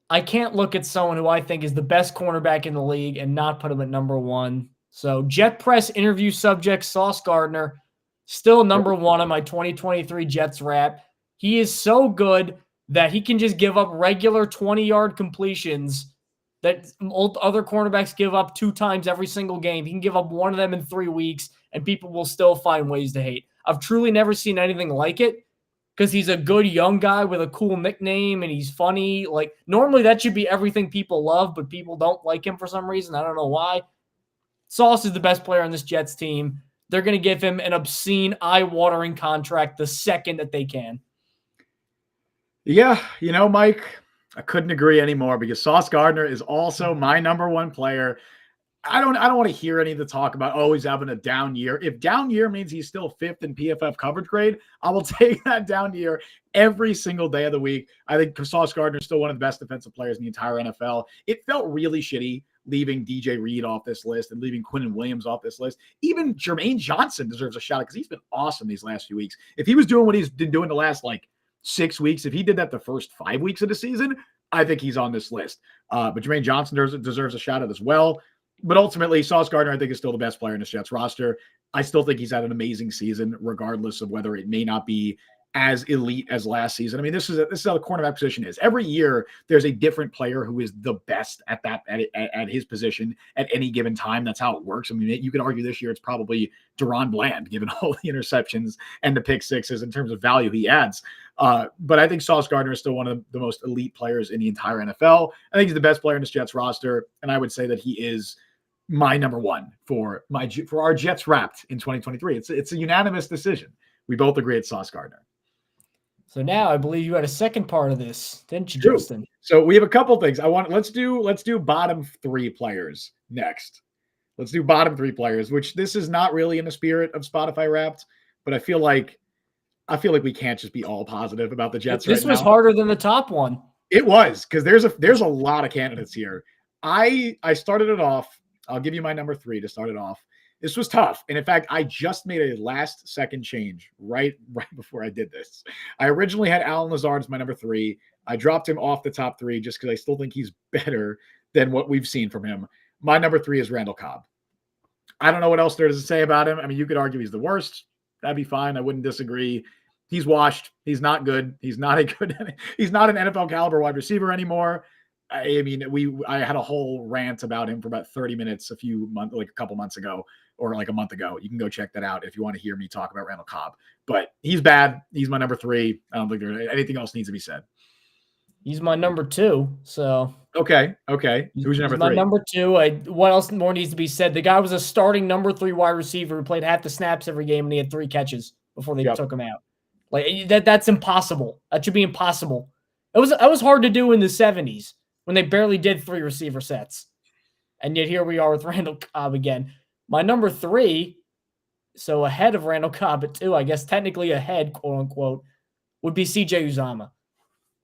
I can't look at someone who I think is the best cornerback in the league and not put him at number 1. So Jet Press interview subject Sauce Gardner, still number 1 on my 2023 Jets Wrap. He is so good that he can just give up regular 20-yard completions that other cornerbacks give up 2 times every single game. He can give up 1 of them in 3 weeks, and people will still find ways to hate. I've truly never seen anything like it because he's a good young guy with a cool nickname, and he's funny. Like, normally that should be everything people love, but people don't like him for some reason. I don't know why. Sauce is the best player on this Jets team. They're going to give him an obscene, eye-watering contract the second that they can. Yeah, Mike, I couldn't agree anymore because Sauce Gardner is also my number 1 player. I don't want to hear any of the talk about, he's having a down year. If down year means he's still 5th in PFF coverage grade, I will take that down year every single day of the week. I think Sauce Gardner is still one of the best defensive players in the entire NFL. It felt really shitty leaving DJ Reed off this list and leaving Quinnen Williams off this list. Even Jermaine Johnson deserves a shout out because he's been awesome these last few weeks. If he was doing what he's been doing the last 6 weeks, if he did that the first 5 weeks of the season, I think he's on this list. But Jermaine Johnson deserves a shout out as well. But ultimately, Sauce Gardner, I think, is still the best player in this Jets roster. I still think he's had an amazing season, regardless of whether it may not be as elite as last season. I mean, this is how the cornerback position is. Every year, there's a different player who is the best at his position at any given time. That's how it works. I mean, you could argue this year it's probably Deron Bland, given all the interceptions and the pick sixes in terms of value he adds. But I think Sauce Gardner is still one of the most elite players in the entire NFL. I think he's the best player in this Jets roster, and I would say that he is my number one for our Jets Wrapped in 2023. It's a unanimous decision. We both agree it's Sauce Gardner. So now I believe you had a second part of this, didn't you, True. Justin? So we have a couple things. Let's do bottom three players next. Let's do bottom three players, which this is not really in the spirit of Spotify Wrapped, but I feel like we can't just be all positive about the Jets. This right was now. harder than the top one. It was, because there's a lot of candidates here. I started it off. I'll give you my number three to start it off. This was tough. And in fact, I just made a last second change right before I did this. I originally had Allen Lazard as my number three. I dropped him off the top three just because I still think he's better than what we've seen from him. My number three is Randall Cobb. I don't know what else there is to say about him. I mean, you could argue he's the worst. That'd be fine. I wouldn't disagree. He's washed. He's not good. He's not an NFL caliber wide receiver anymore. I mean, I had a whole rant about him for about 30 minutes a couple months ago, or like a month ago. You can go check that out if you want to hear me talk about Randall Cobb. But he's bad. He's my number three. I don't think anything else needs to be said. He's my number two. So okay. Who's your number my three? number two. What else more needs to be said? The guy was a starting number three wide receiver who played half the snaps every game, and he had 3 catches before they took him out. Like that's impossible. That should be impossible. That was hard to do in the 70s when they barely did 3 receiver sets. And yet here we are with Randall Cobb again. My number three, so ahead of Randall Cobb at 2, I guess technically ahead, quote unquote, would be CJ Uzomah.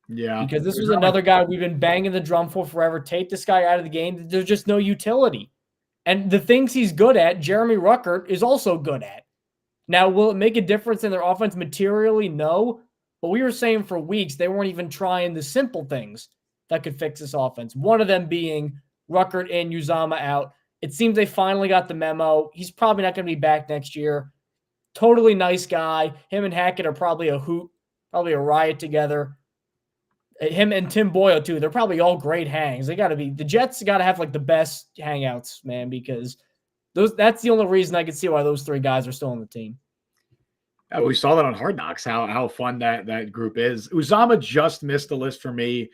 Yeah. Because this was another guy we've been banging the drum for forever. Take this guy out of the game. There's just no utility. And the things he's good at, Jeremy Ruckert is also good at. Now, will it make a difference in their offense materially? No. But we were saying for weeks they weren't even trying the simple things that could fix this offense. One of them being Ruckert and Uzomah out. It seems they finally got the memo. He's probably not going to be back next year. Totally nice guy. Him and Hackett are probably a hoot, probably a riot together. Him and Tim Boyle, too. They're probably all great hangs. The Jets got to have like the best hangouts, man, because that's the only reason I can see why those 3 guys are still on the team. We saw that on Hard Knocks, how fun that group is. Uzomah just missed the list for me.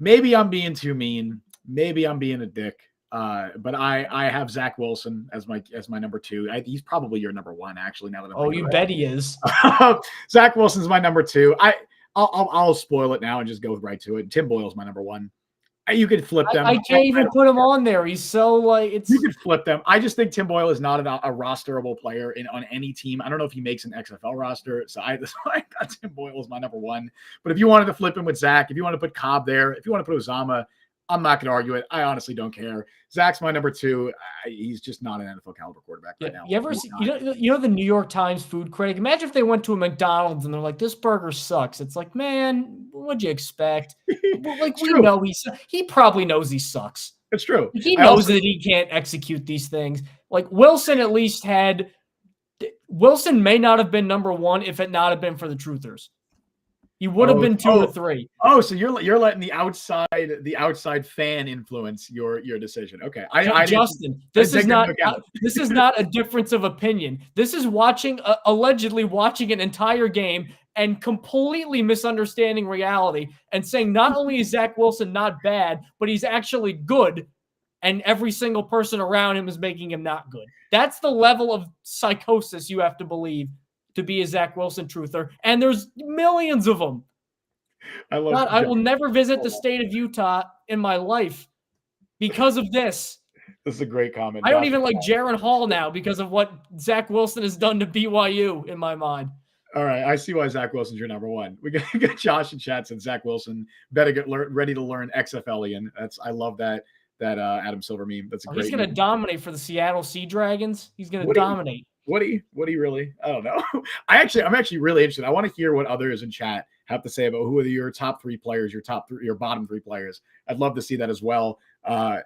Maybe I'm being too mean. Maybe I'm being a dick. But I have Zach Wilson as my number 2. He's probably your number 1, actually. Now that I'm bet he is. Zach Wilson's my number 2. I'll spoil it now and just go right to it. Tim Boyle's my number 1. You could flip them. I can't even put him on there. He's so you could flip them. I just think Tim Boyle is not a rosterable player on any team. I don't know if he makes an XFL roster. So I got Tim Boyle as my number 1. But if you wanted to flip him with Zach, if you want to put Cobb there, if you want to put Uzomah, I'm not going to argue it. I honestly don't care. Zach's my number 2. He's just not an NFL caliber quarterback right now. You ever see, you know the New York Times food critic? Imagine if they went to a McDonald's and they're like, "This burger sucks." It's like, man, what'd you expect? Know he probably knows he sucks. It's true. He knows that he can't execute these things. Like Wilson at least Wilson may not have been number 1 if it not have been for the truthers. He would have been 2 or 3. Oh, so you're letting the outside fan influence your decision. Okay, Justin, this is not a difference of opinion. This is allegedly watching an entire game and completely misunderstanding reality and saying not only is Zach Wilson not bad, but he's actually good, and every single person around him is making him not good. That's the level of psychosis you have to believe to be a Zach Wilson truther, and there's millions of them. I will never visit the state of Utah in my life because of this. This is a great comment. I don't even like Jaron Hall now because of what Zach Wilson has done to BYU in my mind. All right, I see why Zach Wilson's your number 1. We got Josh in chat said Zach Wilson better get ready to learn XFL-ian. I love that Adam Silver meme. That's great. He's going to dominate for the Seattle Sea Dragons. He's going to dominate. Would he really? I don't know. I'm actually really interested. I want to hear what others in chat have to say about who are your top 3 players, your bottom 3 players. I'd love to see that as well.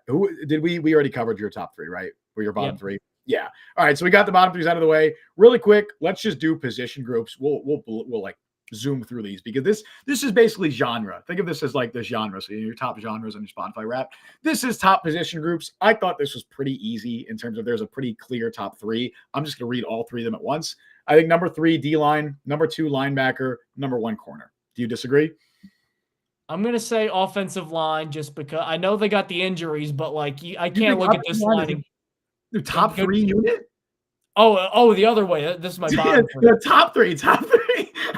Who did we already covered your top 3, right? Or your bottom 3? Yeah. All right. So we got the bottom 3s out of the way. Really quick, let's just do position groups. We'll like zoom through these because this is basically genre. Think of this as like the genre. So your top genres on your Spotify Wrapped. This is top position groups. I thought this was pretty easy in terms of there's a pretty clear top 3. I'm just going to read all 3 of them at once. I think number 3, D-line, number 2, linebacker, number 1, corner. Do you disagree? I'm going to say offensive line just because I know they got the injuries, but I can't look at this line. The top 3 unit? The other way. This is my bottom 3. The top three.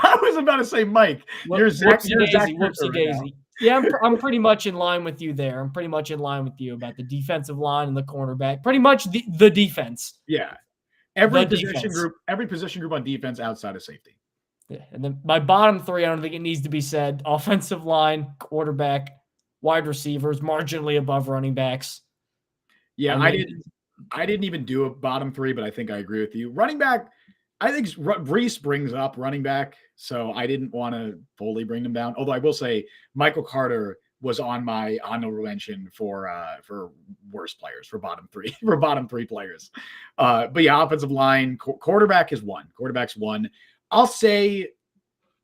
I was about to say, Mike, you're Zach Whoopsie daisy. Yeah, I'm pretty much in line with you there. I'm pretty much in line with you about the defensive line and the cornerback. Pretty much the defense. Yeah. Every position group on defense outside of safety. Yeah, and then my bottom 3, I don't think it needs to be said. Offensive line, quarterback, wide receivers, marginally above running backs. Yeah, I didn't even do a bottom 3, but I think I agree with you. Running back, I think Brees brings up running back, so I didn't want to fully bring them down. Although I will say Michael Carter was on my honorable mention for worst players, for bottom 3 players. But yeah, offensive line, quarterback is 1. Quarterback's 1. I'll say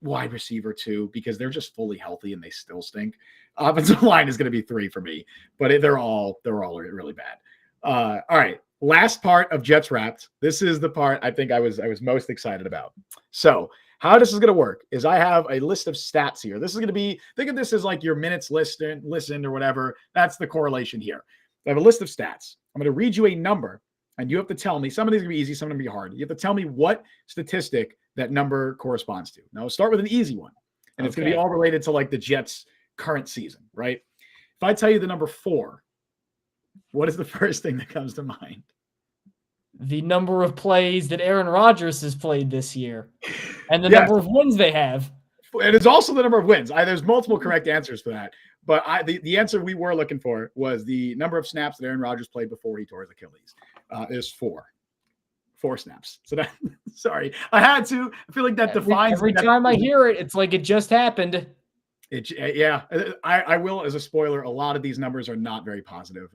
wide receiver 2 because they're just fully healthy and they still stink. Offensive line is going to be 3 for me, but they're all really bad. All right, last part of Jets Wrapped. This is the part I think I was most excited about. So how this is going to work is I have a list of stats here. This is going to be, think of this as like your minutes listened or whatever. That's the correlation here. I have a list of stats. I'm going to read you a number, and you have to tell me. Some of these are going to be easy, some of them are going to be hard. You have to tell me what statistic that number corresponds to. Now, we'll start with an easy one, and it's going to be all related to like the Jets' current season, right? If I tell you the number 4, what is the first thing that comes to mind? The number of plays that Aaron Rodgers has played this year and the number of wins they have. It is also the number of wins. There's multiple correct answers for that. But the answer we were looking for was the number of snaps that Aaron Rodgers played before he tore his Achilles. Is 4. 4 snaps. So that, sorry, I had to. I feel like that defines. Every time I hear it, it's like it just happened. I will, as a spoiler, a lot of these numbers are not very positive.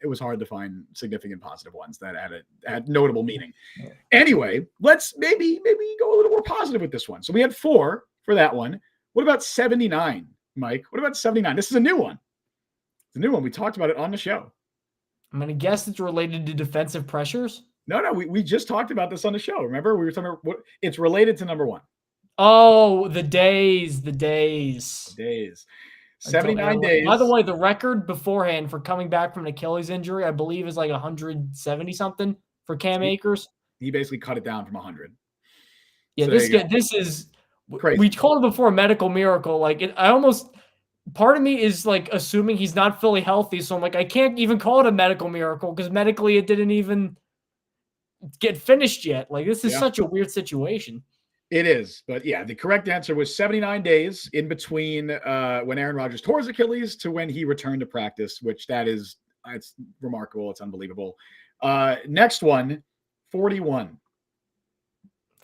It was hard to find significant positive ones that had notable meaning. Anyway, let's maybe go a little more positive with this one. So we had 4 for that one. What about 79, Mike? What about 79? This is a new one. It's a new one. We talked about it on the show. I'm going to guess it's related to defensive pressures. No, we just talked about this on the show. Remember, we were talking about what it's related to number 1. Oh, the days. 79 days. By the way, the record beforehand for coming back from an Achilles injury, I believe, is like 170 something for Cam Akers. He basically cut it down from 100. Yeah, so this is crazy. We called it before a medical miracle. Like part of me is like assuming he's not fully healthy, so I'm like, I can't even call it a medical miracle because medically it didn't even get finished yet. Like this is such a weird situation. It is, but yeah, the correct answer was 79 days in between when Aaron Rodgers tore his Achilles to when he returned to practice, which it's remarkable. It's unbelievable. Next one, 41.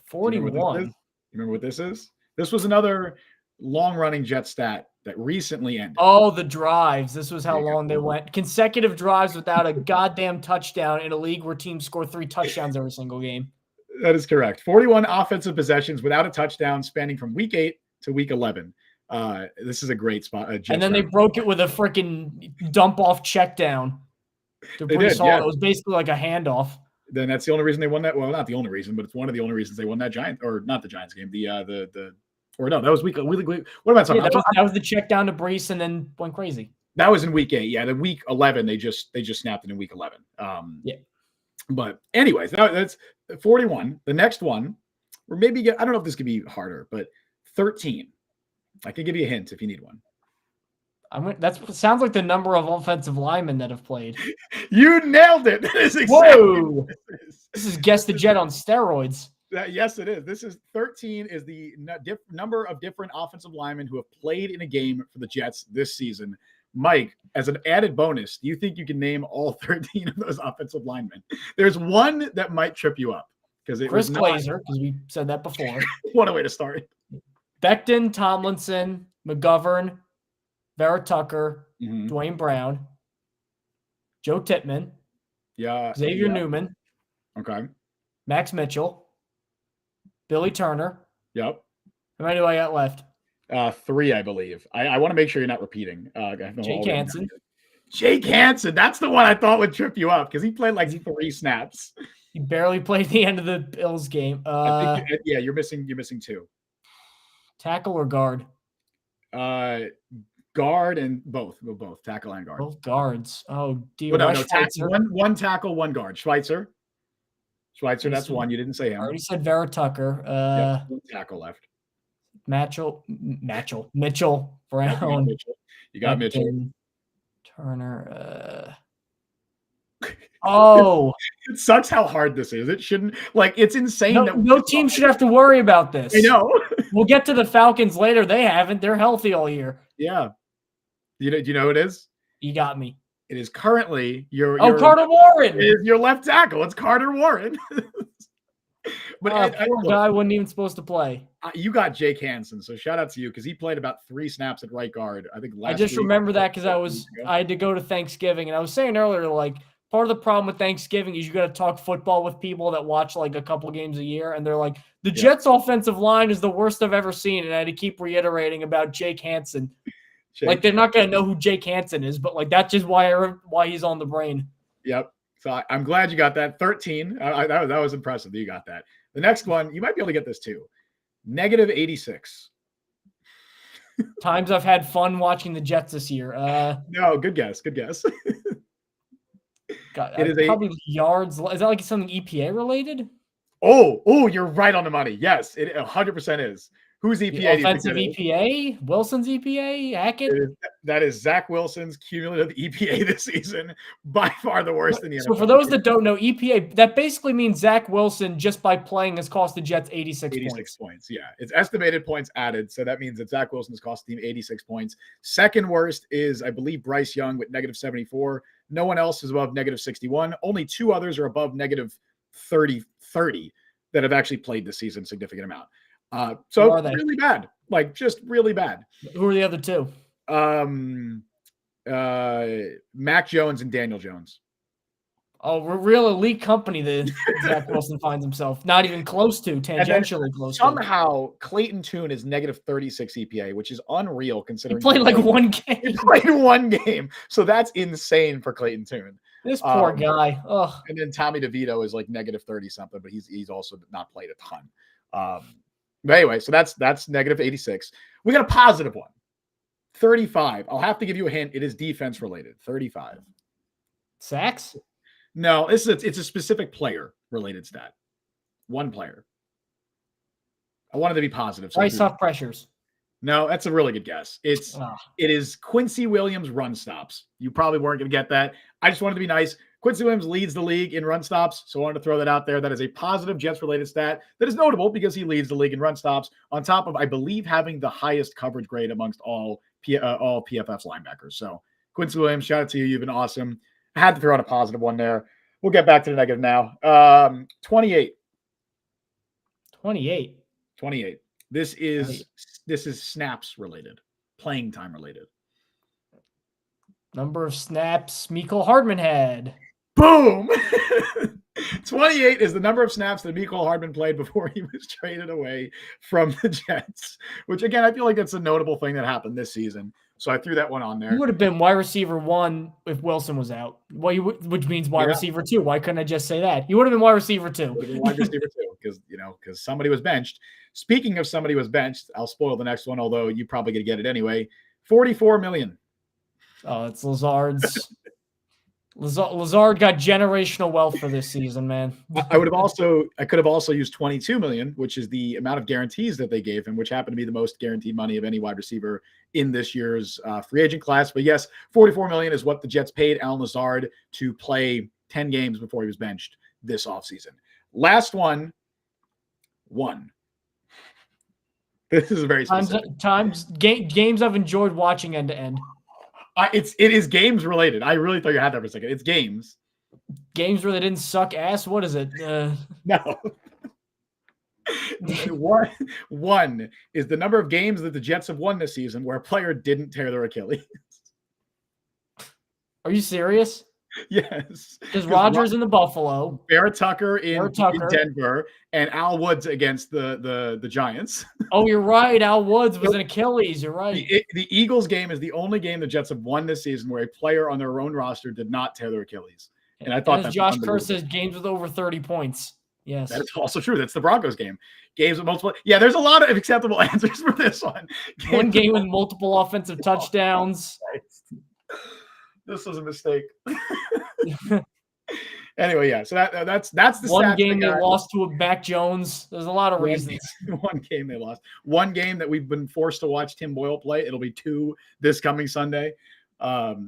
41. You remember what this is? This was another long-running Jet stat that recently ended. Oh, the drives. This was how long they went. Consecutive drives without a goddamn touchdown in a league where teams score 3 touchdowns every single game. That is correct. 41 offensive possessions without a touchdown spanning from week 8 to week 11. This is a great spot. And then they broke it with a freaking dump-off check down to Brees Hall. It was basically like a handoff. Then that's the only reason they won that. Well, not the only reason, but it's one of the only reasons they won that Giants, or not the Giants game. That was week. What am I talking about? That was the check down to Brees and then went crazy. That was in week 8. Yeah, the week 11 they just snapped it in week 11. But anyways, that's 41. The next one, or maybe I don't know if this could be harder, but 13. I can give you a hint if you need one. That sounds like the number of offensive linemen that have played. You nailed it. That is exactly Whoa! This is Guess the Jet on steroids. Yes, it is. This is 13 is the number of different offensive linemen who have played in a game for the Jets this season. Mike, as an added bonus, do you think you can name all 13 of those offensive linemen? There's one that might trip you up because Chris Glazer, because we said that before. What a way to start. Becton, Tomlinson, McGovern, Vera Tucker, Dwayne Brown, Joe Tippmann, Xavier Newman, Max Mitchell, Billy Turner. Yep. How many do I got left? 3, I believe. I want to make sure you're not repeating. Jake Hansen. Jake Hansen. That's the one I thought would trip you up because he played like 3 snaps. He barely played the end of the Bills game. I think, you're missing 2. Tackle or guard? guard and both tackle and guard. Both guards. Oh, dear. Well, no, one tackle, one guard. Schweitzer, that's one. You didn't say him. I already said Vera Tucker. One tackle left. Mitchell, Brown. You got Mitchell. Turner. Oh, it sucks how hard this is. It shouldn't, like, it's insane. No team should have to worry about this. I know. We'll get to the Falcons later. They haven't. They're healthy all year. Yeah. Do you know who it is? You got me. It is currently your Carter Warren. It is your left tackle. It's Carter Warren. But poor guy wasn't even supposed to play. You got Jake Hansen, so shout out to you because he played about 3 snaps at right guard. I think I just remember that because I had to go to Thanksgiving, and I was saying earlier, like, part of the problem with Thanksgiving is you got to talk football with people that watch like a couple games a year, and they're like, the Jets' offensive line is the worst I've ever seen, and I had to keep reiterating about Jake Hansen. Like, they're not going to know who Jake Hansen is, but like that's just why he's on the brain. Yep. So I'm glad you got that. 13. That was impressive that you got that. The next one, you might be able to get this too. -86. Times I've had fun watching the Jets this year. No, good guess. God, it is probably yards. Is that like something EPA related? Oh, you're right on the money. Yes, it 100% is. Who's EPA? The offensive EPA? Wilson's EPA? Hackett? That is Zach Wilson's cumulative EPA this season. By far the worst in the NFL. So for those that don't know, EPA, that basically means Zach Wilson, just by playing, has cost the Jets 86 points. Yeah. It's estimated points added. So that means that Zach Wilson has cost the team 86 points. Second worst is, I believe, Bryce Young with -74. No one else is above -61. Only 2 others are above -30 that have actually played this season, significant amount. So really bad, like just really bad. Who are the other 2? Mac Jones and Daniel Jones. Oh, we're real elite company that Zach Wilson finds himself. Not even close to, tangentially close to. Somehow, Clayton Tune is -36 EPA, which is unreal considering he played like one game. He played 1 game. So that's insane for Clayton Tune. This poor guy. Ugh. And then Tommy DeVito is like -30 something, but he's also not played a ton. But anyway, so that's -86. We got a positive one. 35. I'll have to give you a hint. It is defense related. 35. Sacks? No, it's a specific player related stat. 1 player. I wanted to be positive. So soft pressures. No, that's a really good guess. It is Quincy Williams run stops. You probably weren't going to get that. I just wanted to be nice. Quincy Williams leads the league in run stops, so I wanted to throw that out there. That is a positive Jets-related stat that is notable because he leads the league in run stops, on top of, I believe, having the highest coverage grade amongst all PFF's linebackers. So, Quincy Williams, shout out to you. You've been awesome. I had to throw out a positive one there. We'll get back to the negative now. 28. 28. This is snaps related, playing time related. Number of snaps Mecole Hardman had. Boom! 28 is the number of snaps that Mecole Hardman played before he was traded away from the Jets, which, again, I feel like that's a notable thing that happened this season. So I threw that one on there. He would have been wide receiver 1 if Wilson was out, which means wide receiver 2. Why couldn't I just say that? He would have been wide receiver 2. Wide receiver 2 because somebody was benched. Speaking of somebody was benched, I'll spoil the next one, although you probably going to get it anyway. $44 million. Oh, it's Lazard's. Lazard got generational wealth for this season, man. I could have also used $22 million, which is the amount of guarantees that they gave him, which happened to be the most guaranteed money of any wide receiver in this year's free agent class. But yes, $44 million is what the Jets paid Allen Lazard to play 10 games before he was benched this offseason. Last one. This is a very specific. Games I've enjoyed watching end to end. It is games related. I really thought you had that for a second. It's games. Games where they didn't suck ass. What is it? No. One is the number of games that the Jets have won this season where a player didn't tear their Achilles. Are you serious? Yes. Because Rodgers in the Buffalo, Vera Tucker in Denver, and Al Woods against the Giants. Oh, you're right. Al Woods was an Achilles. You're right. The Eagles game is the only game the Jets have won this season where a player on their own roster did not tear their Achilles. And I thought Josh Kerr says games with over 30 points. Yes. That is also true. That's the Broncos game. Games with multiple. Yeah, there's a lot of acceptable answers for this one. One game with multiple offensive touchdowns. This was a mistake. Anyway, yeah. So that's the one stats game they got. lost to a Mac Jones. There's a lot of reasons. One game they lost. One game that we've been forced to watch Tim Boyle play. It'll be 2 this coming Sunday.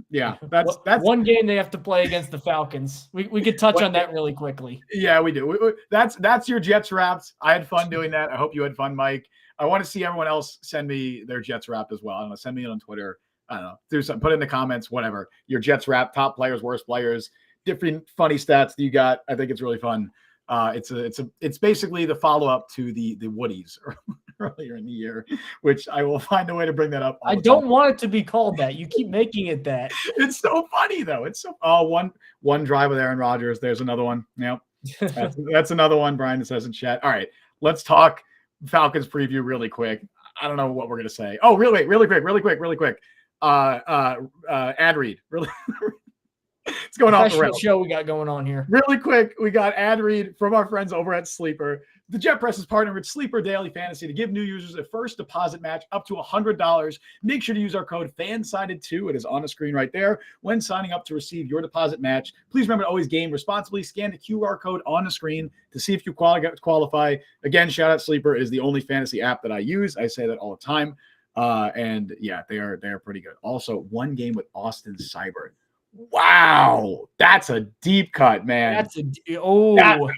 Yeah, that's one game they have to play against the Falcons. We could touch on that really quickly. Yeah, we do. That's your Jets wrapped. I had fun doing that. I hope you had fun, Mike. I want to see everyone else send me their Jets wrapped as well. I don't know. Send me it on Twitter. I don't know. Do something. Put it in the comments. Whatever. Your Jets wrapped. Top players, worst players. Different funny stats that you got. I think it's really fun. It's basically the follow up to the Woodies earlier in the year, which I will find a way to bring that up. I don't want it to be called that. You keep making it that. It's so funny though. It's so one drive with Aaron Rodgers. There's another one. Yep. That's another one. Brian says in chat. All right, let's talk Falcons preview really quick. I don't know what we're gonna say. Oh, really quick. Ad read. Really. It's going off the rails. Show we got going on here. Really quick, we got ad read from our friends over at Sleeper. The Jet Press is partnering with Sleeper Daily Fantasy to give new users a first deposit match up to $100. Make sure to use our code FANSIDED2. It is on the screen right there when signing up to receive your deposit match. Please remember to always game responsibly. Scan the QR code on the screen to see if you qualify. Again, shout out Sleeper is the only fantasy app that I use. I say that all the time. And yeah, they are pretty good. Also, one game with Austin Seibert. Wow, that's a deep cut, man. That's an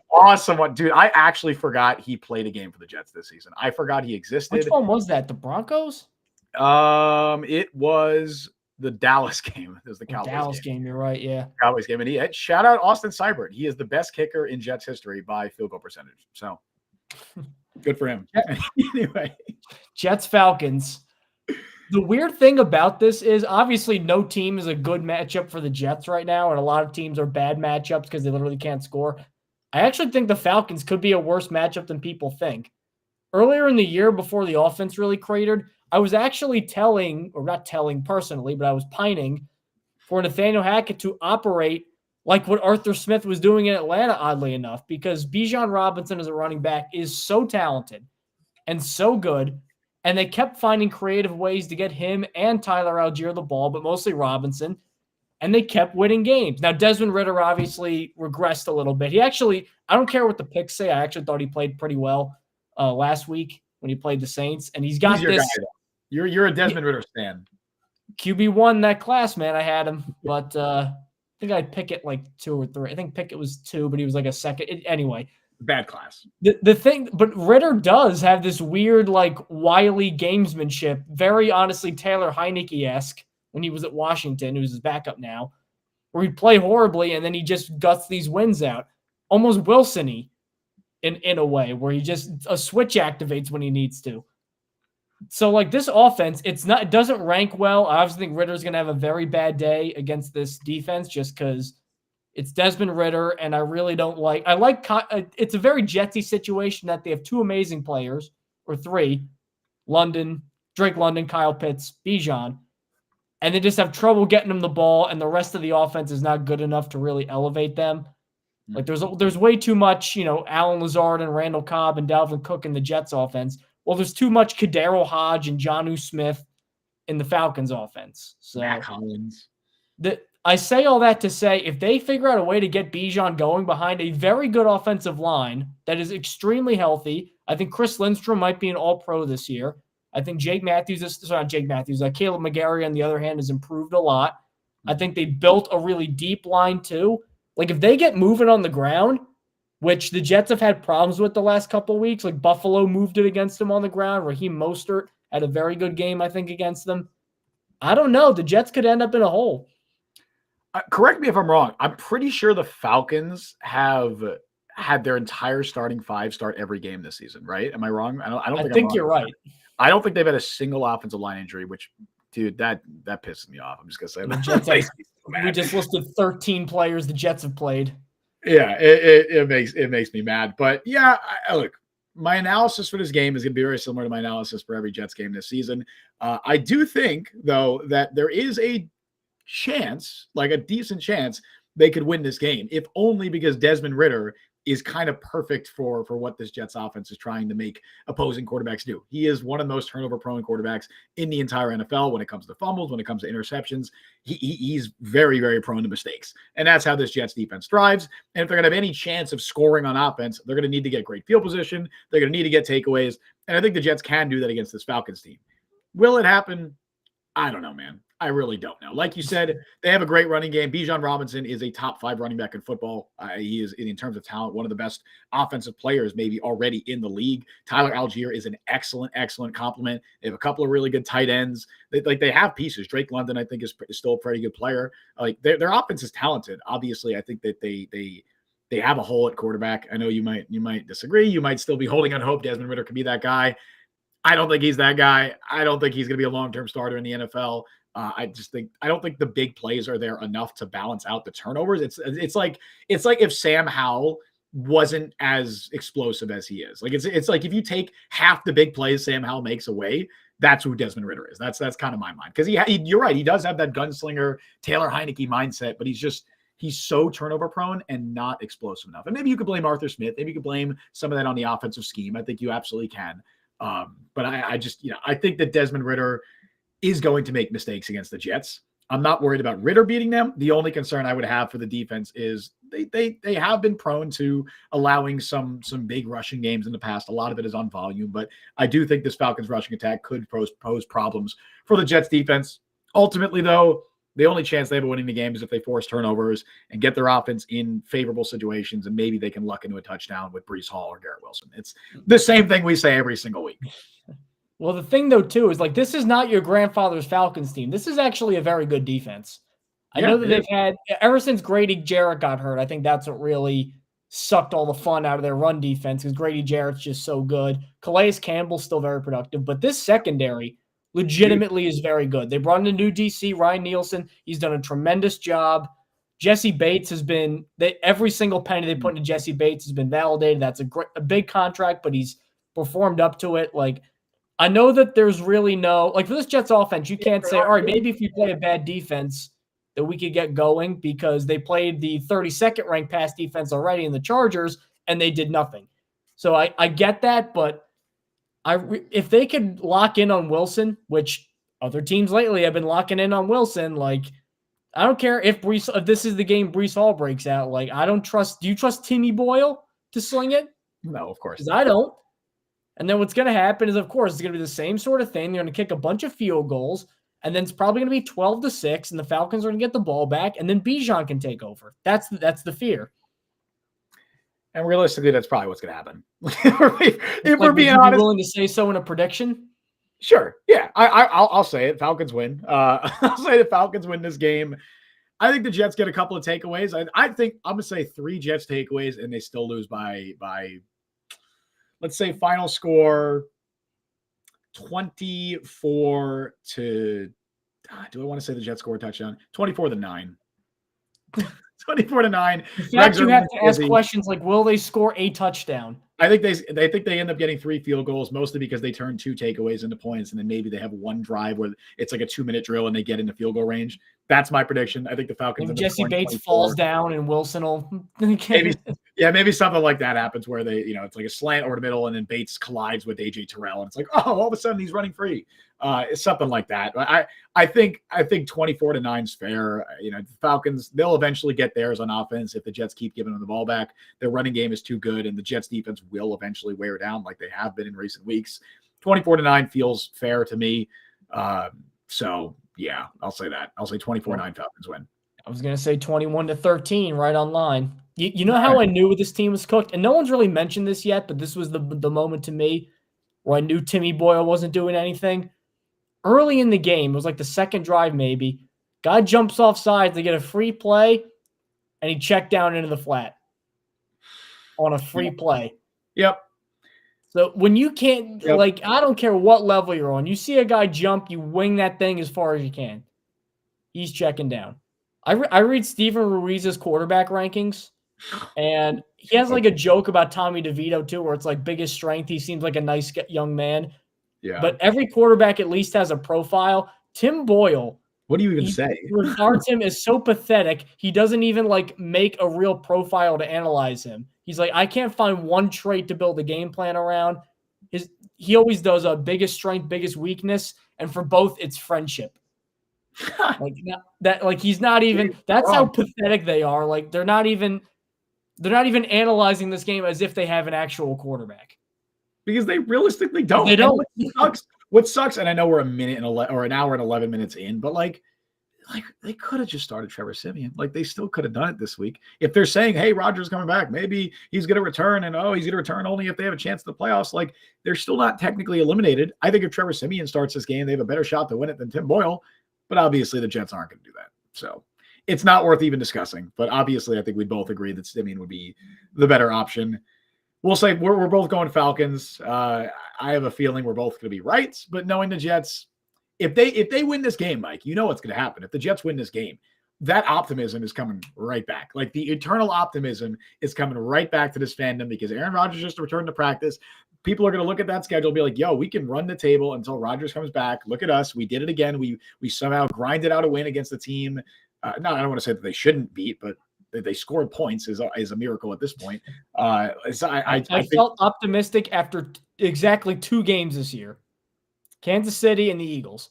awesome one, dude. I actually forgot he played a game for the Jets this season. I forgot he existed. Which one was that? The Broncos? It was the Dallas game. It was the Cowboys Dallas game. You're right, yeah. Cowboys game, and shout out Austin Seibert. He is the best kicker in Jets history by field goal percentage. So good for him. Anyway, Jets Falcons. The weird thing about this is obviously no team is a good matchup for the Jets right now, and a lot of teams are bad matchups because they literally can't score. I actually think the Falcons could be a worse matchup than people think. Earlier in the year, before the offense really cratered, I was actually not telling personally, but I was pining for Nathaniel Hackett to operate like what Arthur Smith was doing in Atlanta, oddly enough, because Bijan Robinson as a running back is so talented and so good. And they kept finding creative ways to get him and Tyler Algier the ball, but mostly Robinson. And they kept winning games. Now, Desmond Ridder obviously regressed a little bit. I don't care what the picks say. I actually thought he played pretty well last week when he played the Saints. And he's got this. Guy, you're a Desmond Ridder fan. QB1 that class, man. I had him. But I think I'd pick it like 2 or 3. I think Pickett was 2, but he was like a second. Anyway. Bad class. The thing, but Ridder does have this weird, like, wily gamesmanship, very honestly Taylor Heineke-esque when he was at Washington, who's his backup now, where he'd play horribly and then he just guts these wins out. Almost Wilson-y in a way, where he just a switch activates when he needs to. So, like, this offense, it doesn't rank well. I obviously think Ridder's going to have a very bad day against this defense just because it's Desmond Ridder, and I really don't like – it's a very Jetsy situation that they have 2 amazing players, or 3, Drake London, Kyle Pitts, Bijan, and they just have trouble getting them the ball, and the rest of the offense is not good enough to really elevate them. Like, there's way too much, Alan Lazard and Randall Cobb and Dalvin Cook in the Jets offense. Well, there's too much Kadero Hodge and Jonnu Smith in the Falcons offense. So Matt Collins. I say all that to say, if they figure out a way to get Bijan going behind a very good offensive line that is extremely healthy, I think Chris Lindstrom might be an all-pro this year. I think Caleb McGarry, on the other hand, has improved a lot. I think they built a really deep line, too. Like, if they get moving on the ground, which the Jets have had problems with the last couple of weeks, like Buffalo moved it against them on the ground. Raheem Mostert had a very good game, I think, against them. I don't know. The Jets could end up in a hole. Correct me if I'm wrong. I'm pretty sure the Falcons have had their entire starting 5 start every game this season, right? Am I wrong? I think you're right. I don't think they've had a single offensive line injury, which, dude, that pisses me off. I'm just gonna say that. We just listed 13 players the Jets have played. Yeah, it makes me mad. But yeah, look, my analysis for this game is going to be very similar to my analysis for every Jets game this season. I do think, though, that there is a chance, like a decent chance, they could win this game, if only because Desmond Ridder is kind of perfect for what this Jets offense is trying to make opposing quarterbacks do. He is one of the most turnover-prone quarterbacks in the entire NFL when it comes to fumbles, when it comes to interceptions. He's very, very prone to mistakes. And that's how this Jets defense thrives. And if they're going to have any chance of scoring on offense, they're going to need to get great field position. They're going to need to get takeaways. And I think the Jets can do that against this Falcons team. Will it happen? I don't know, man. I really don't know. Like you said, they have a great running game. Bijan Robinson is a top 5 running back in football. He is, in terms of talent, one of the best offensive players maybe already in the league. Tyler Algier is an excellent, excellent compliment. They have a couple of really good tight ends. They have pieces. Drake London, I think, is still a pretty good player. Like their offense is talented. Obviously, I think that they have a hole at quarterback. I know you might disagree. You might still be holding on hope Desmond Ridder could be that guy. I don't think he's that guy. I don't think he's going to be a long-term starter in the NFL. I don't think the big plays are there enough to balance out the turnovers. It's like if Sam Howell wasn't as explosive as he is. Like it's like if you take half the big plays Sam Howell makes away, that's who Desmond Ridder is. That's kind of my mind, because you're right. He does have that gunslinger Taylor Heineke mindset, but he's so turnover prone and not explosive enough. And maybe you could blame Arthur Smith. Maybe you could blame some of that on the offensive scheme. I think you absolutely can. But I think that Desmond Ridder is going to make mistakes against the Jets. I'm not worried about Ridder beating them. The only concern I would have for the defense is they have been prone to allowing some big rushing games in the past. A lot of it is on volume, but I do think this Falcons rushing attack could pose problems for the Jets defense. Ultimately, though, the only chance they have of winning the game is if they force turnovers and get their offense in favorable situations, and maybe they can luck into a touchdown with Breece Hall or Garrett Wilson. It's the same thing we say every single week. Well, the thing, though, too, is like this is not your grandfather's Falcons team. This is actually a very good defense. I know that they've had, ever since Grady Jarrett got hurt, I think that's what really sucked all the fun out of their run defense, because Grady Jarrett's just so good. Calais Campbell's still very productive, but this secondary legitimately is very good. They brought in a new DC, Ryan Nielsen. He's done a tremendous job. Jesse Bates has been, every single penny they put into Jesse Bates has been validated. That's a big contract, but he's performed up to it. Like, I know that there's really no, like for this Jets offense, you can't say, all right, maybe if you play a bad defense that we could get going, because they played the 32nd ranked pass defense already in the Chargers and they did nothing. So I get that, but if they could lock in on Wilson, which other teams lately have been locking in on Wilson, like I don't care if this is the game Breece Hall breaks out. Like do you trust Timmy Boyle to sling it? No, of course. Because I don't. And then what's going to happen is, of course, it's going to be the same sort of thing. They're going to kick a bunch of field goals, and then it's probably going to be 12-6, and the Falcons are going to get the ball back, and then Bijan can take over. That's the fear. And realistically, that's probably what's going to happen. if we're being honest, willing to say so in a prediction? Sure. Yeah, I'll say it. Falcons win. I'll say the Falcons win this game. I think the Jets get a couple of takeaways. I think I'm going to say 3 Jets takeaways, and they still lose by let's say final score 24 to, do I want to say the Jets score a touchdown? 24-9. 24-9. In fact, you have to ask questions like, will they score a touchdown? I think they end up getting 3 field goals, mostly because they turn 2 takeaways into points, and then maybe they have one drive where it's like a 2-minute drill and they get into field goal range. That's my prediction. I think the Falcons. If Jesse Bates 24. Falls down and Wilson will maybe something like that happens where they, it's like a slant over the middle, and then Bates collides with AJ Terrell, and it's like, oh, all of a sudden he's running free. It's something like that. I think 24-9 is fair. The Falcons, they'll eventually get theirs on offense if the Jets keep giving them the ball back. Their running game is too good, and the Jets defense will eventually wear down like they have been in recent weeks. 24-9 feels fair to me. So yeah, I'll say that. I'll say 24-9 Falcons win. I was going to say 21-13 right on line. You know how I knew this team was cooked? And no one's really mentioned this yet, but this was the moment to me where I knew Timmy Boyle wasn't doing anything. Early in the game, it was like the second drive maybe, guy jumps off sides to get a free play, and he checked down into the flat on a free play. Yep. So when you can't, I don't care what level you're on, you see a guy jump, you wing that thing as far as you can. He's checking down. I read Steven Ruiz's quarterback rankings, and he has like a joke about Tommy DeVito too, where it's like biggest strength. He seems like a nice young man. Yeah. But every quarterback at least has a profile. Tim Boyle. What do you even say? Our Tim is so pathetic. He doesn't even make a real profile to analyze him. He's like, I can't find one trait to build a game plan around. He always does a biggest strength, biggest weakness, and for both, it's friendship. He's not even. That's how pathetic they are. Like they're not even analyzing this game as if they have an actual quarterback. Because they realistically don't. They don't. What sucks, and I know we're an hour and 11 minutes in, but like they could have just started Trevor Siemian. Like they still could have done it this week. If they're saying, hey, Rodgers coming back, maybe he's going to return, and he's going to return only if they have a chance in the playoffs. Like they're still not technically eliminated. I think if Trevor Siemian starts this game, they have a better shot to win it than Tim Boyle. But obviously the Jets aren't going to do that. So it's not worth even discussing. But obviously I think we both agree that Siemian would be the better option. We'll say we're both going Falcons. I have a feeling we're both going to be right. But knowing the Jets, if they win this game, Mike, you know what's going to happen. If the Jets win this game, that optimism is coming right back. Like the eternal optimism is coming right back to this fandom because Aaron Rodgers just returned to practice. People are going to look at that schedule and be like, yo, we can run the table until Rodgers comes back. Look at us. We did it again. We somehow grinded out a win against the team. I don't want to say that they shouldn't beat, but they scored points is a miracle at this point. I felt optimistic after exactly 2 games this year. Kansas City and the Eagles.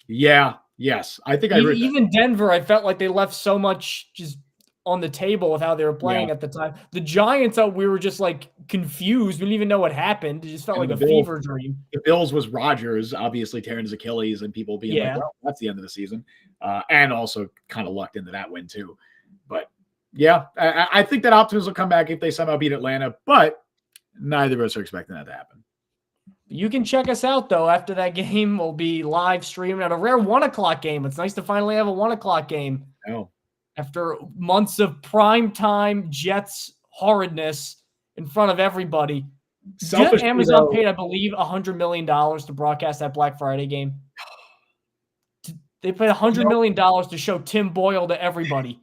Yeah. Yes. I think even Denver, I felt like they left so much just on the table with how they were playing at the time. The Giants, we were just like confused. We didn't even know what happened. It just felt like a fever dream. The Bills was Rodgers obviously tearing his Achilles and people being like, well, that's the end of the season. And also kind of lucked into that win too. But yeah, I think that optimism will come back if they somehow beat Atlanta, but neither of us are expecting that to happen. You can check us out, though. After that game, we'll be live streaming at a rare 1 o'clock game. It's nice to finally have a 1 o'clock game. Oh. After months of primetime Jets horridness in front of everybody. Amazon paid, I believe, $100 million to broadcast that Black Friday game. They paid $100 million to show Tim Boyle to everybody.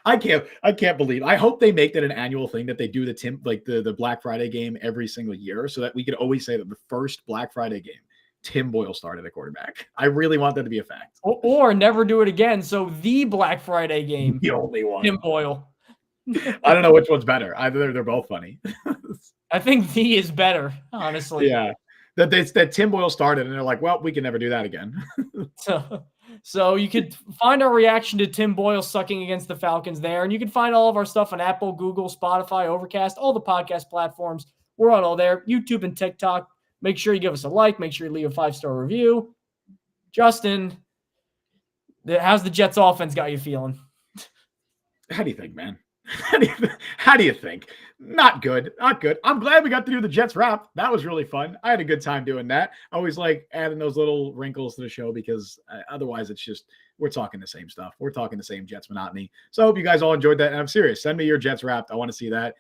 I can't believe. I hope they make that an annual thing that they do the Black Friday game every single year so that we could always say that the first Black Friday game, Tim Boyle started at quarterback. I really want that to be a fact. Or never do it again. So the Black Friday game, the only one, Tim Boyle. I don't know which one's better. Either they're both funny. I think the is better, honestly. Yeah, that Tim Boyle started, and they're like, well, we can never do that again. So you could find our reaction to Tim Boyle sucking against the Falcons there. And you can find all of our stuff on Apple, Google, Spotify, Overcast, all the podcast platforms. We're on all there, YouTube and TikTok. Make sure you give us a like. Make sure you leave a 5-star review. Justin, how's the Jets offense got you feeling? How do you think, man? How do you think? Not good. Not good. I'm glad we got to do the Jets wrap. That was really fun. I had a good time doing that. I always like adding those little wrinkles to the show because otherwise it's just we're talking the same stuff. We're talking the same Jets monotony. So I hope you guys all enjoyed that. And I'm serious. Send me your Jets wrapped. I want to see that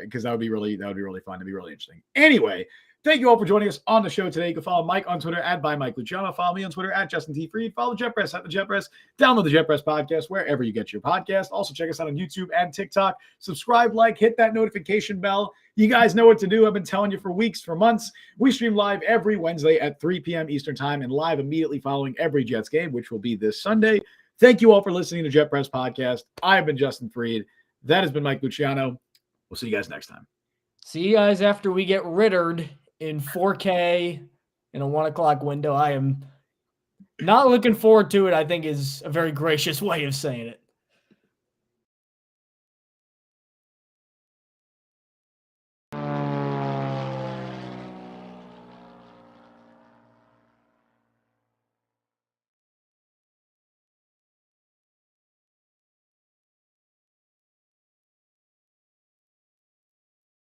because that would be really fun. It'd be really interesting. Anyway, thank you all for joining us on the show today. You can follow Mike on Twitter at @ByMikeLuciano. Luciano. Follow me on Twitter at Justin T. Fried. Follow the Jet Press at the Jet Press. Download the Jet Press podcast wherever you get your podcast. Also check us out on YouTube and TikTok. Subscribe, hit that notification bell. You guys know what to do. I've been telling you for weeks, for months. We stream live every Wednesday at 3 p.m. Eastern time and live immediately following every Jets game, which will be this Sunday. Thank you all for listening to Jet Press Podcast. I've been Justin Fried. That has been Mike Luciano. We'll see you guys next time. See you guys after we get rittered in 4K in a 1 o'clock window. I am not looking forward to it, I think is a very gracious way of saying it.